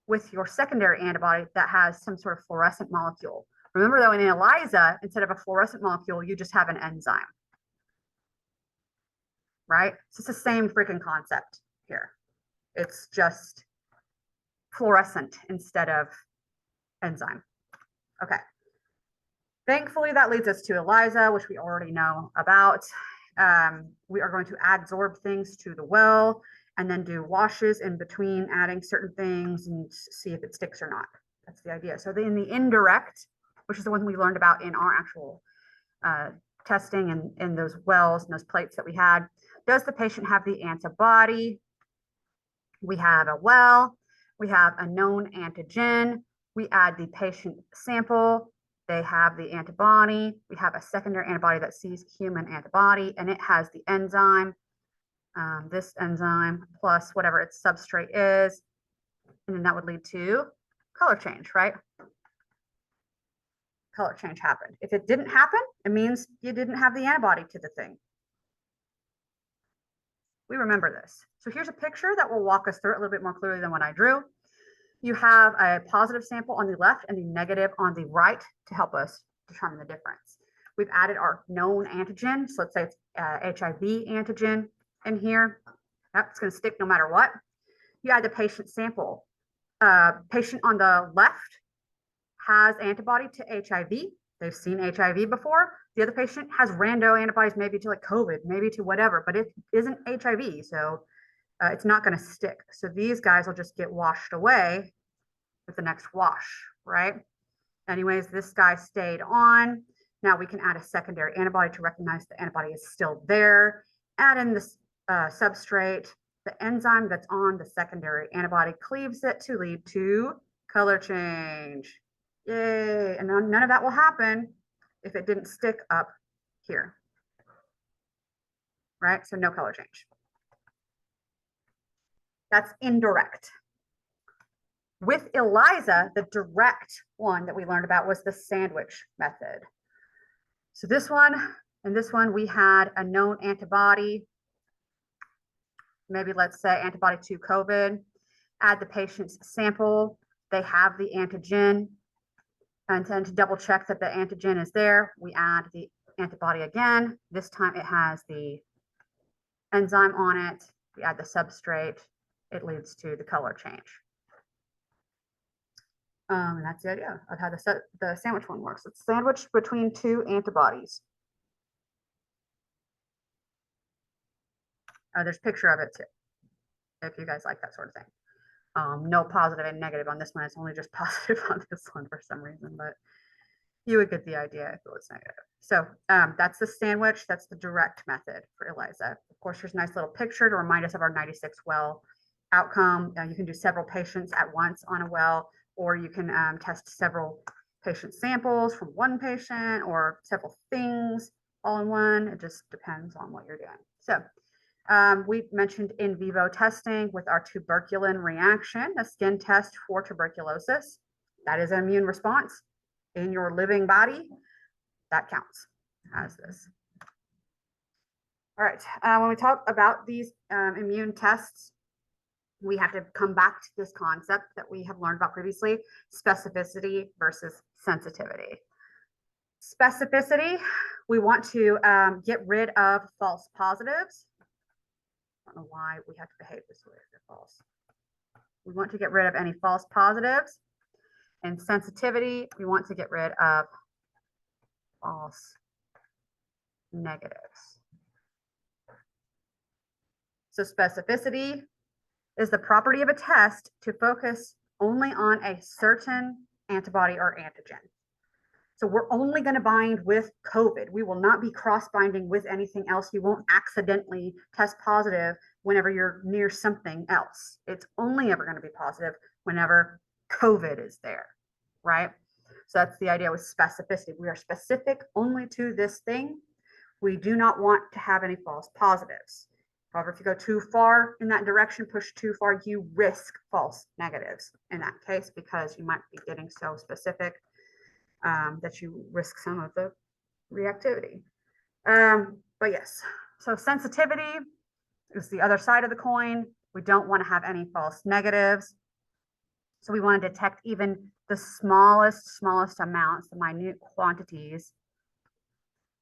with your secondary antibody that has some sort of fluorescent molecule. Remember though, in ELISA, instead of a fluorescent molecule, you just have an enzyme, right? So it's the same freaking concept here. It's just fluorescent instead of enzyme. Okay. Thankfully, that leads us to ELISA, which we already know about. We are going to adsorb things to the well and then do washes in between adding certain things and see if it sticks or not. That's the idea. So in the indirect, which is the one we learned about in our actual testing and in those wells and those plates that we had, does the patient have the antibody? We have a well, we have a known antigen, we add the patient sample, they have the antibody, we have a secondary antibody that sees human antibody, and it has the enzyme, this enzyme plus whatever its substrate is, and then that would lead to color change, right? Color change happened. If it didn't happen, it means you didn't have the antibody to the thing. We remember this. So here's a picture that will walk us through it a little bit more clearly than what I drew. You have a positive sample on the left and the negative on the right to help us determine the difference. We've added our known antigen. So let's say it's HIV antigen in here. Yep, it's going to stick no matter what. You add the patient sample. Patient on the left has antibody to HIV. They've seen HIV before. The other patient has rando antibodies, maybe to like COVID, maybe to whatever, but it isn't HIV. So it's not going to stick. So these guys will just get washed away with the next wash, right? Anyways, this guy stayed on. Now we can add a secondary antibody to recognize the antibody is still there. Add in this substrate. The enzyme that's on the secondary antibody cleaves it to lead to color change. Yay. And none of that will happen if it didn't stick up here, right? So no color change. That's indirect. With ELISA, the direct one that we learned about was the sandwich method. So this one, and this one, we had a known antibody, maybe let's say antibody to COVID, add the patient's sample, they have the antigen, and then to double check that the antigen is there, we add the antibody again. This time it has the enzyme on it, we add the substrate, it leads to the color change. And that's the idea of how the sandwich one works. It's sandwiched between two antibodies. There's a picture of it too, if you guys like that sort of thing. No positive and negative on this one. It's only just positive on this one for some reason, but you would get the idea if it was negative. So that's the sandwich. That's the direct method for ELISA. Of course, there's a nice little picture to remind us of our 96 well outcome. You can do several patients at once on a well, or you can test several patient samples from one patient or several things all in one. It just depends on what you're doing. So we mentioned in vivo testing with our tuberculin reaction, a skin test for tuberculosis. That is an immune response in your living body. That counts as this. All right, when we talk about these immune tests, we have to come back to this concept that we have learned about previously, specificity versus sensitivity. Specificity, we want to get rid of false positives. I don't know why we have to behave this way if they're false. We want to get rid of any false positives. And sensitivity, we want to get rid of false negatives. So specificity is the property of a test to focus only on a certain antibody or antigen. So we're only going to bind with COVID. We will not be cross-binding with anything else. You won't accidentally test positive whenever you're near something else. It's only ever going to be positive whenever COVID is there, right? So that's the idea with specificity. We are specific only to this thing. We do not want to have any false positives. However, if you go too far in that direction, push too far, you risk false negatives in that case because you might be getting so specific that you risk some of the reactivity. But yes, so sensitivity is the other side of the coin. We don't want to have any false negatives. So we want to detect even the smallest amounts, the minute quantities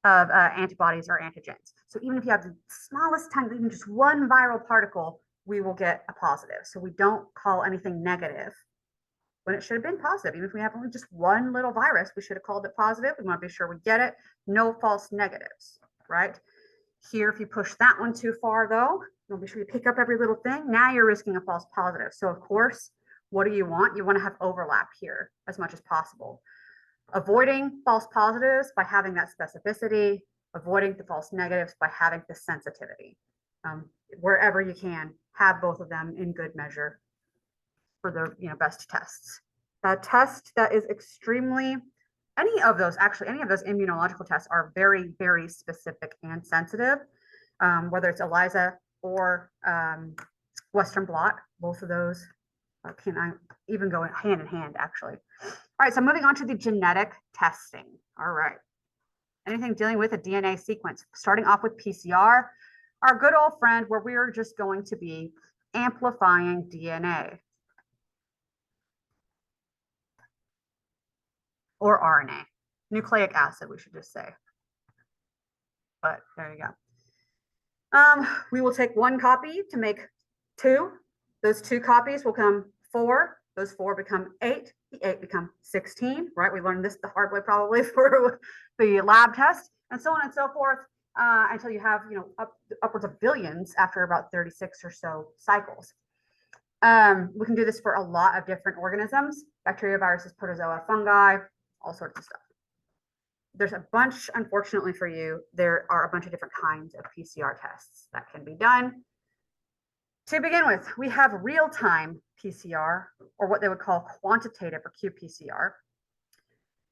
of antibodies or antigens. So even if you have the smallest tiny, even just one viral particle, we will get a positive. So we don't call anything negative when it should have been positive. Even if we have only just one little virus, we should have called it positive. We want to be sure we get it. No false negatives, right? Here, if you push that one too far though, you want to be sure you pick up every little thing. Now you're risking a false positive. So of course, what do you want? You want to have overlap here as much as possible. Avoiding false positives by having that specificity, avoiding the false negatives by having the sensitivity. Wherever you can, have both of them in good measure for the best tests. A test that is extremely, any of those immunological tests are very, very specific and sensitive, whether it's ELISA or Western blot, both of those can even go hand in hand actually. All right, so moving on to the genetic testing. All right, anything dealing with a DNA sequence, starting off with PCR, our good old friend where we are just going to be amplifying DNA or RNA, nucleic acid, we should just say. But there you go. We will take one copy to make two. Those two copies will become 4. Those 4 become 8. The 8 become 16, right? We learned this the hard way probably for the lab test, and so on and so forth, until you have upwards of billions after about 36 or so cycles. We can do this for a lot of different organisms. bacteria, viruses, protozoa, fungi, all sorts of stuff. There's a bunch, unfortunately for you, there are a bunch of different kinds of PCR tests that can be done. To begin with, we have real-time PCR, or what they would call quantitative or qPCR.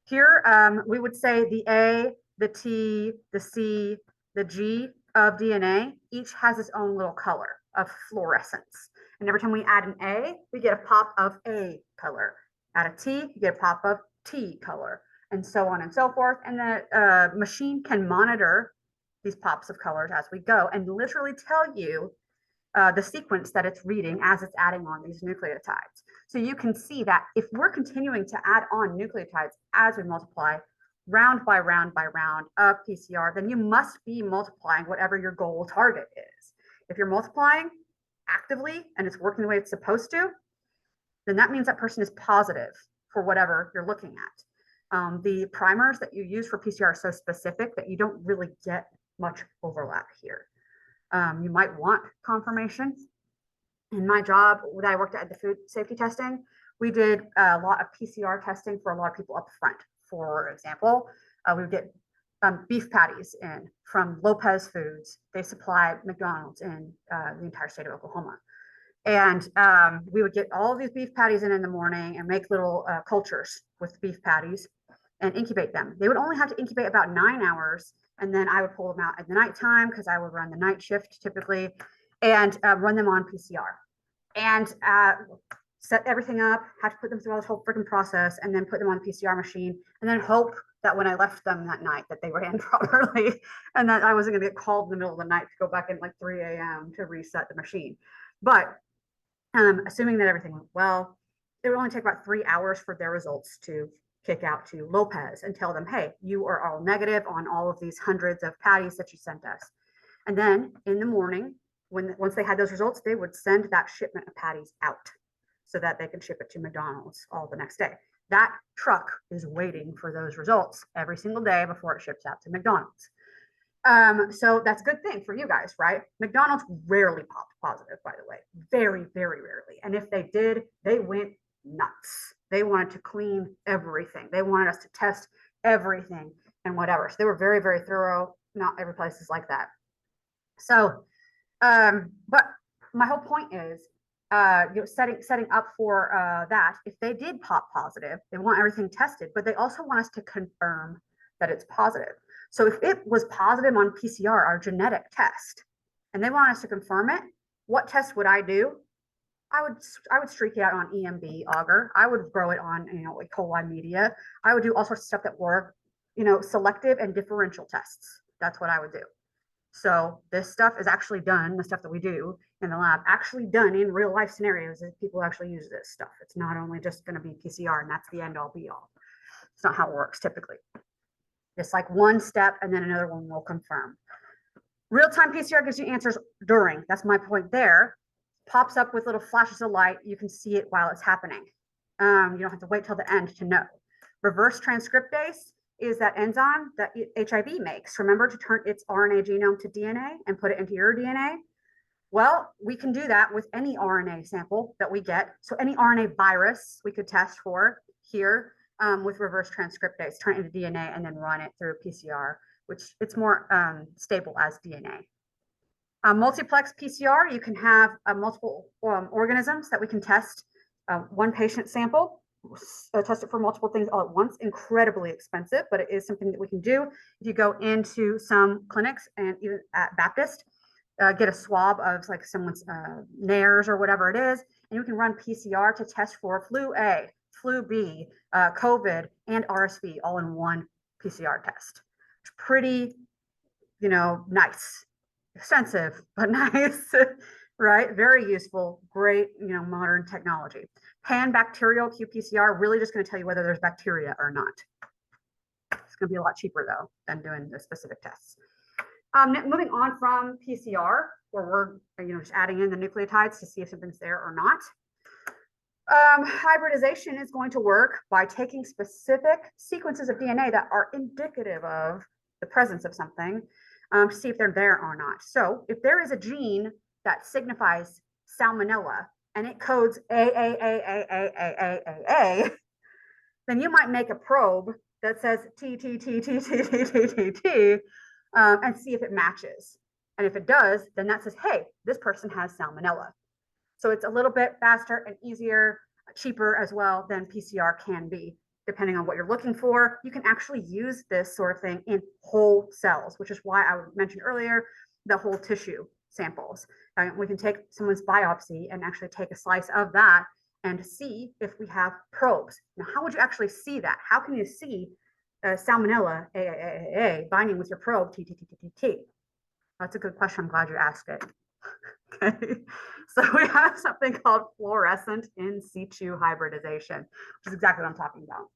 Here, we would say the A, the T, the C, the G of DNA, each has its own little color of fluorescence. And every time we add an A, we get a pop of A color. Add a T, you get a pop of T color, and so on and so forth. And the machine can monitor these pops of colors as we go and literally tell you the sequence that it's reading as it's adding on these nucleotides. So you can see that if we're continuing to add on nucleotides as we multiply round by round by round of PCR, then you must be multiplying whatever your goal target is. If you're multiplying actively and it's working the way it's supposed to, then that means that person is positive for whatever you're looking at. The primers that you use for PCR are so specific that you don't really get much overlap here. You might want confirmation. In my job that I worked at the food safety testing, we did a lot of PCR testing for a lot of people up front. For example, we would get beef patties in from Lopez Foods. They supply McDonald's in the entire state of Oklahoma. And we would get all of these beef patties in the morning and make little cultures with beef patties and incubate them. They would only have to incubate about 9 hours. And then I would pull them out at the nighttime because I would run the night shift typically and run them on PCR and set everything up, had to put them through all this whole freaking process and then put them on the PCR machine and then hope that when I left them that night that they ran properly and that I wasn't going to get called in the middle of the night to go back in like 3 a.m. to reset the machine. But assuming that everything went well, it would only take about 3 hours for their results to kick out to Lopez and tell them, hey, you are all negative on all of these hundreds of patties that you sent us. And then in the morning, once they had those results, they would send that shipment of patties out so that they can ship it to McDonald's all the next day. That truck is waiting for those results every single day before it ships out to McDonald's. So that's a good thing for you guys, right? McDonald's rarely popped positive, by the way, very, very rarely. And if they did, they went nuts. They wanted to clean everything. They wanted us to test everything and whatever. So they were very, very thorough. Not every place is like that. So, but my whole point is, setting up for that. If they did pop positive, they want everything tested, but they also want us to confirm that it's positive. So if it was positive on PCR, our genetic test, and they want us to confirm it, what test would I do? I would streak it out on EMB agar. I would grow it on, E. coli media. I would do all sorts of stuff that were, selective and differential tests. That's what I would do. So this stuff is actually done, the stuff that we do in the lab, actually done in real life scenarios as people actually use this stuff. It's not only just going to be PCR and that's the end all be all. It's not how it works typically. It's like one step and then another one will confirm. Real-time PCR gives you answers during. That's my point there. Pops up with little flashes of light. You can see it while it's happening. You don't have to wait till the end to know. Reverse transcriptase is that enzyme that HIV makes. Remember to turn its RNA genome to DNA and put it into your DNA? Well, we can do that with any RNA sample that we get. So any RNA virus we could test for here with reverse transcriptase, turn it into DNA and then run it through PCR, which it's more stable as DNA. Multiplex PCR, you can have multiple organisms that we can test. One patient sample, test it for multiple things all at once. Incredibly expensive, but it is something that we can do. If you go into some clinics and even at Baptist, get a swab of like someone's nares or whatever it is, and you can run PCR to test for flu A, flu B, COVID, and RSV all in one PCR test. It's pretty, nice. Expensive, but nice, right? Very useful, great, modern technology. Pan-bacterial qPCR, really just going to tell you whether there's bacteria or not. It's going to be a lot cheaper though than doing the specific tests. Moving on from PCR, where we're just adding in the nucleotides to see if something's there or not. Hybridization is going to work by taking specific sequences of DNA that are indicative of the presence of something. To see if they're there or not. So if there is a gene that signifies salmonella and it codes A, then you might make a probe that says T, T, T, T, T, T, T, T, T, and see if it matches. And if it does, then that says, hey, this person has salmonella. So it's a little bit faster and easier, cheaper as well than PCR can be. Depending on what you're looking for, you can actually use this sort of thing in whole cells, which is why I mentioned earlier the whole tissue samples. We can take someone's biopsy and actually take a slice of that and see if we have probes. Now, how would you actually see that? How can you see salmonella A binding with your probe T, T, T, T, T, T? That's a good question. I'm glad you asked it. Okay. So we have something called fluorescent in situ hybridization, which is exactly what I'm talking about.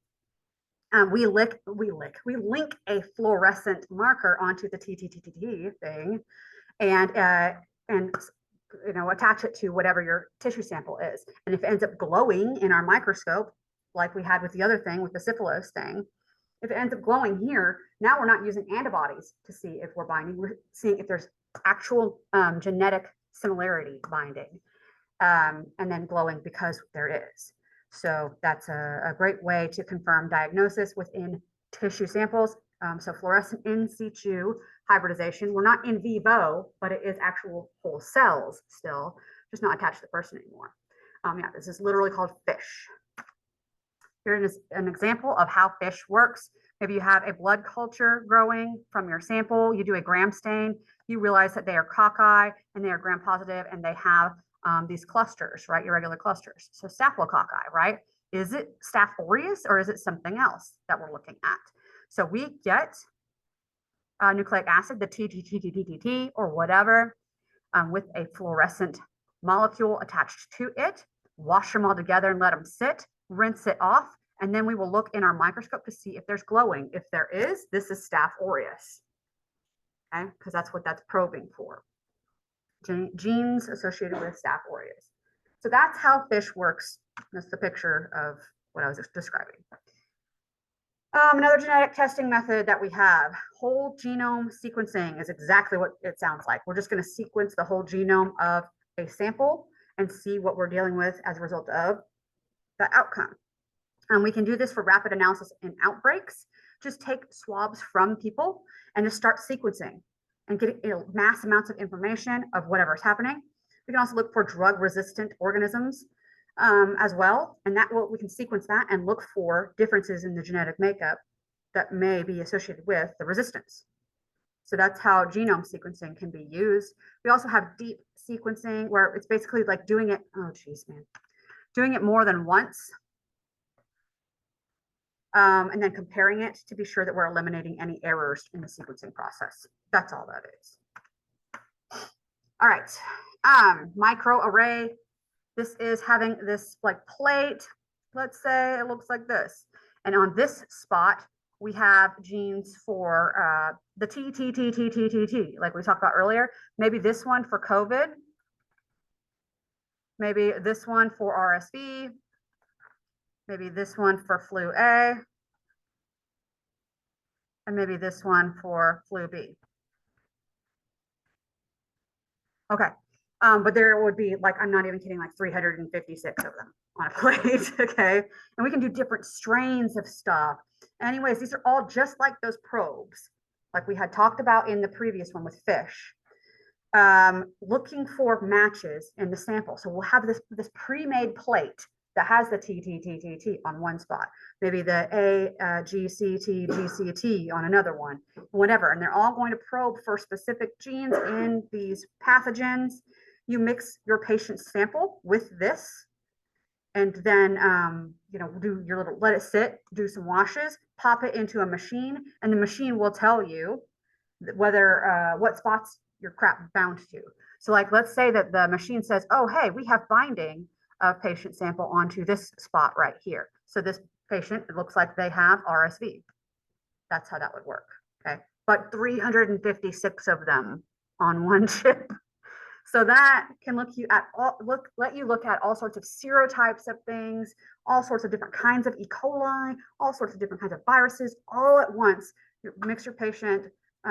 We link a fluorescent marker onto the TTTT thing, and attach it to whatever your tissue sample is. And if it ends up glowing in our microscope, like we had with the other thing, with the syphilis thing, if it ends up glowing here, now we're not using antibodies to see if we're binding. We're seeing if there's actual genetic similarity binding, and then glowing because there is. So that's a great way to confirm diagnosis within tissue samples. So fluorescent in situ hybridization, we're not in vivo, but it is actual whole cells still, just not attached to the person anymore. Yeah, this is literally called FISH. Here is an example of how FISH works. Maybe you have a blood culture growing from your sample, you do a gram stain, you realize that they are cocci and they are gram positive and they have these clusters, right? Irregular clusters. So staphylococci, right? Is it Staph aureus or is it something else that we're looking at? So we get nucleic acid, the TTTTTT or whatever, with a fluorescent molecule attached to it, wash them all together and let them sit, rinse it off, and then we will look in our microscope to see if there's glowing. If there is, this is Staph aureus, okay? Because that's what that's probing for. Genes associated with Staph aureus. So that's how FISH works. That's the picture of what I was describing. Another genetic testing method that we have, whole genome sequencing, is exactly what it sounds like. We're just going to sequence the whole genome of a sample and see what we're dealing with as a result of the outcome. And we can do this for rapid analysis in outbreaks. Just take swabs from people and just start sequencing and get mass amounts of information of whatever's happening. We can also look for drug-resistant organisms as well, and we can sequence that and look for differences in the genetic makeup that may be associated with the resistance. So that's how genome sequencing can be used. We also have deep sequencing, where it's basically like doing it, doing it more than once, and then comparing it to be sure that we're eliminating any errors in the sequencing process. That's all that is. All right, microarray. This is having this like plate, let's say it looks like this. And on this spot, we have genes for the T, like we talked about earlier. Maybe this one for COVID. Maybe this one for RSV. Maybe this one for flu A. And maybe this one for flu B. Okay. But there would be, like, I'm not even kidding, like 356 of them on a plate, okay? And we can do different strains of stuff. Anyways, these are all just like those probes, like we had talked about in the previous one with FISH. Looking for matches in the sample. So we'll have this pre-made plate that has the T on one spot, maybe the GCT on another one, whatever. And they're all going to probe for specific genes in these pathogens. You mix your patient's sample with this, and then do your little, let it sit, do some washes, pop it into a machine, and the machine will tell you whether what spots your crap bound to. So like, let's say that the machine says, oh, hey, we have binding of patient sample onto this spot right here. So this patient, it looks like they have RSV. That's how that would work, okay? But 356 of them on one chip. So that can let you look at all sorts of serotypes of things, all sorts of different kinds of E. coli, all sorts of different kinds of viruses, all at once. You mix your patient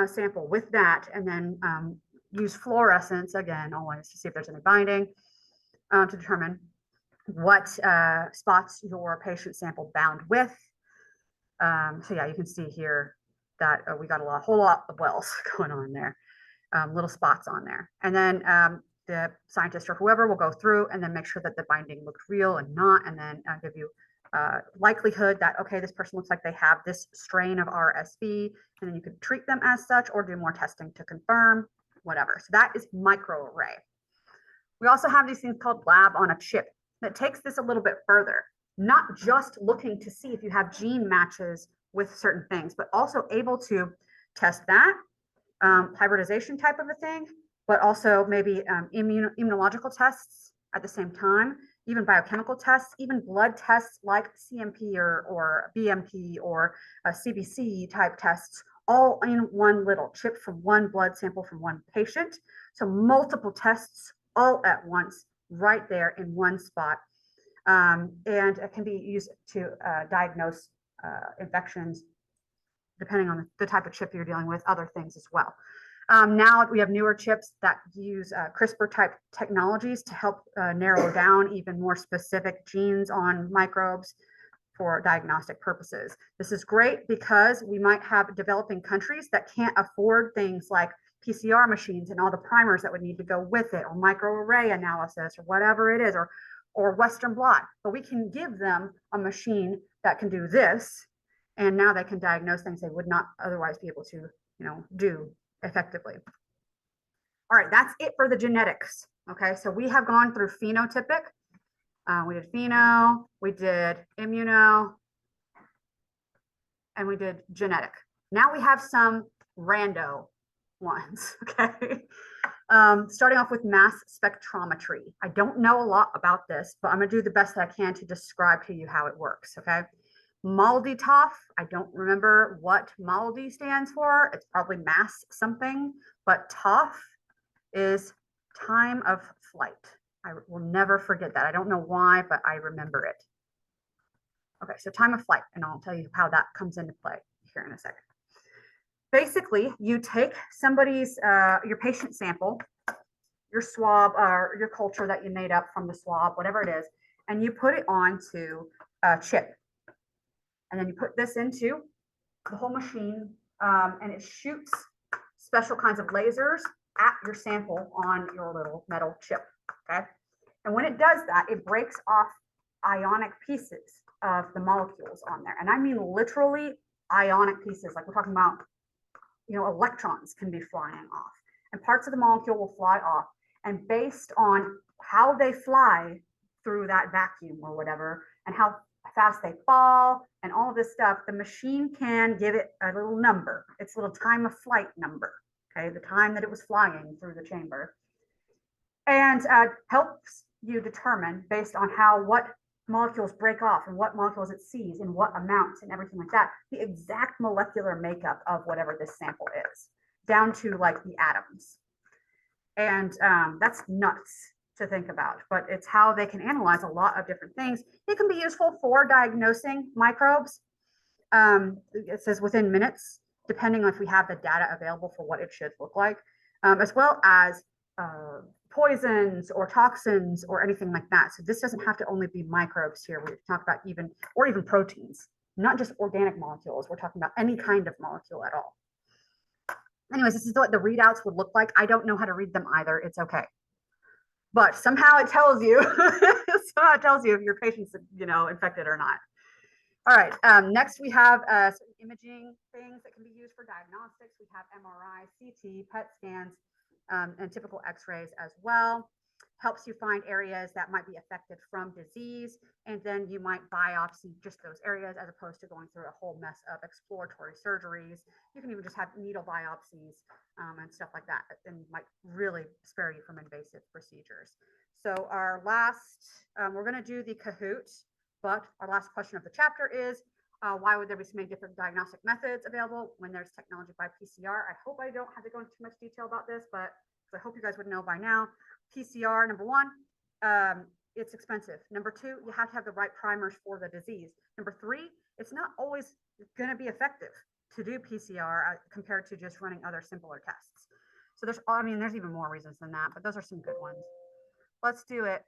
sample with that, and then use fluorescence, again, always, to see if there's any binding, to determine what spots your patient sample bound with, So yeah, you can see here that we got a whole lot of wells going on there, little spots on there. And then the scientist or whoever will go through and then make sure that the binding looked real and not, and then give you likelihood that, okay, this person looks like they have this strain of RSV, and then you could treat them as such or do more testing to confirm, whatever. So that is microarray. We also have these things called lab on a chip that takes this a little bit further, not just looking to see if you have gene matches with certain things, but also able to test that hybridization type of a thing, but also maybe immunological tests at the same time, even biochemical tests, even blood tests like CMP or BMP or CBC type tests, all in one little chip from one blood sample from one patient. So multiple tests all at once, right there in one spot. And it can be used to diagnose infections, depending on the type of chip you're dealing with, other things as well. Now we have newer chips that use CRISPR type technologies to help narrow down even more specific genes on microbes for diagnostic purposes. This is great because we might have developing countries that can't afford things like PCR machines and all the primers that would need to go with it, or microarray analysis, or whatever it is, or Western blot. But we can give them a machine that can do this, and now they can diagnose things they would not otherwise be able to, do effectively. All right, that's it for the genetics. Okay, so we have gone through phenotypic. We did pheno, we did immuno, and we did genetic. Now we have some rando ones, okay? Starting off with mass spectrometry. I don't know a lot about this, but I'm gonna do the best that I can to describe to you how it works, okay? MALDI-TOF, I don't remember what MALDI stands for. It's probably mass something, but TOF is time of flight. I will never forget that. I don't know why, but I remember it. Okay, so time of flight, and I'll tell you how that comes into play here in a second. Basically, you take somebody's, your patient sample, your swab, or your culture that you made up from the swab, whatever it is, and you put it onto a chip. And then you put this into the whole machine, and it shoots special kinds of lasers at your sample on your little metal chip, okay? And when it does that, it breaks off ionic pieces of the molecules on there. And I mean literally ionic pieces, like we're talking about, electrons can be flying off, and parts of the molecule will fly off. And based on how they fly through that vacuum or whatever, and how fast they fall and all of this stuff, the machine can give it a little number. It's a little time of flight number, okay? The time that it was flying through the chamber. And helps you determine, based on what molecules break off and what molecules it sees in what amounts and everything like that, the exact molecular makeup of whatever this sample is, down to like the atoms. And that's nuts to think about, but it's how they can analyze a lot of different things. It can be useful for diagnosing microbes. It says within minutes, depending on if we have the data available for what it should look like, as well as poisons or toxins or anything like that. So this doesn't have to only be microbes here. We talk about even proteins, not just organic molecules. We're talking about any kind of molecule at all. Anyways, this is what the readouts would look like. I don't know how to read them either. It's okay. But somehow it tells you, if your patient's, infected or not. All right, next we have some imaging things that can be used for diagnostics. We have MRI, CT, PET scans, and typical x-rays as well. Helps you find areas that might be affected from disease, and then you might biopsy just those areas as opposed to going through a whole mess of exploratory surgeries. You can even just have needle biopsies and stuff like that, and might really spare you from invasive procedures. So our last, we're going to do the Kahoot, but our last question of the chapter is, why would there be so many different diagnostic methods available when there's technology by PCR? I hope I don't have to go into too much detail about this, but I hope you guys would know by now. PCR, number one, it's expensive. Number two, you have to have the right primers for the disease. Number three, it's not always going to be effective to do PCR compared to just running other simpler tests. So there's even more reasons than that, but those are some good ones. Let's do it.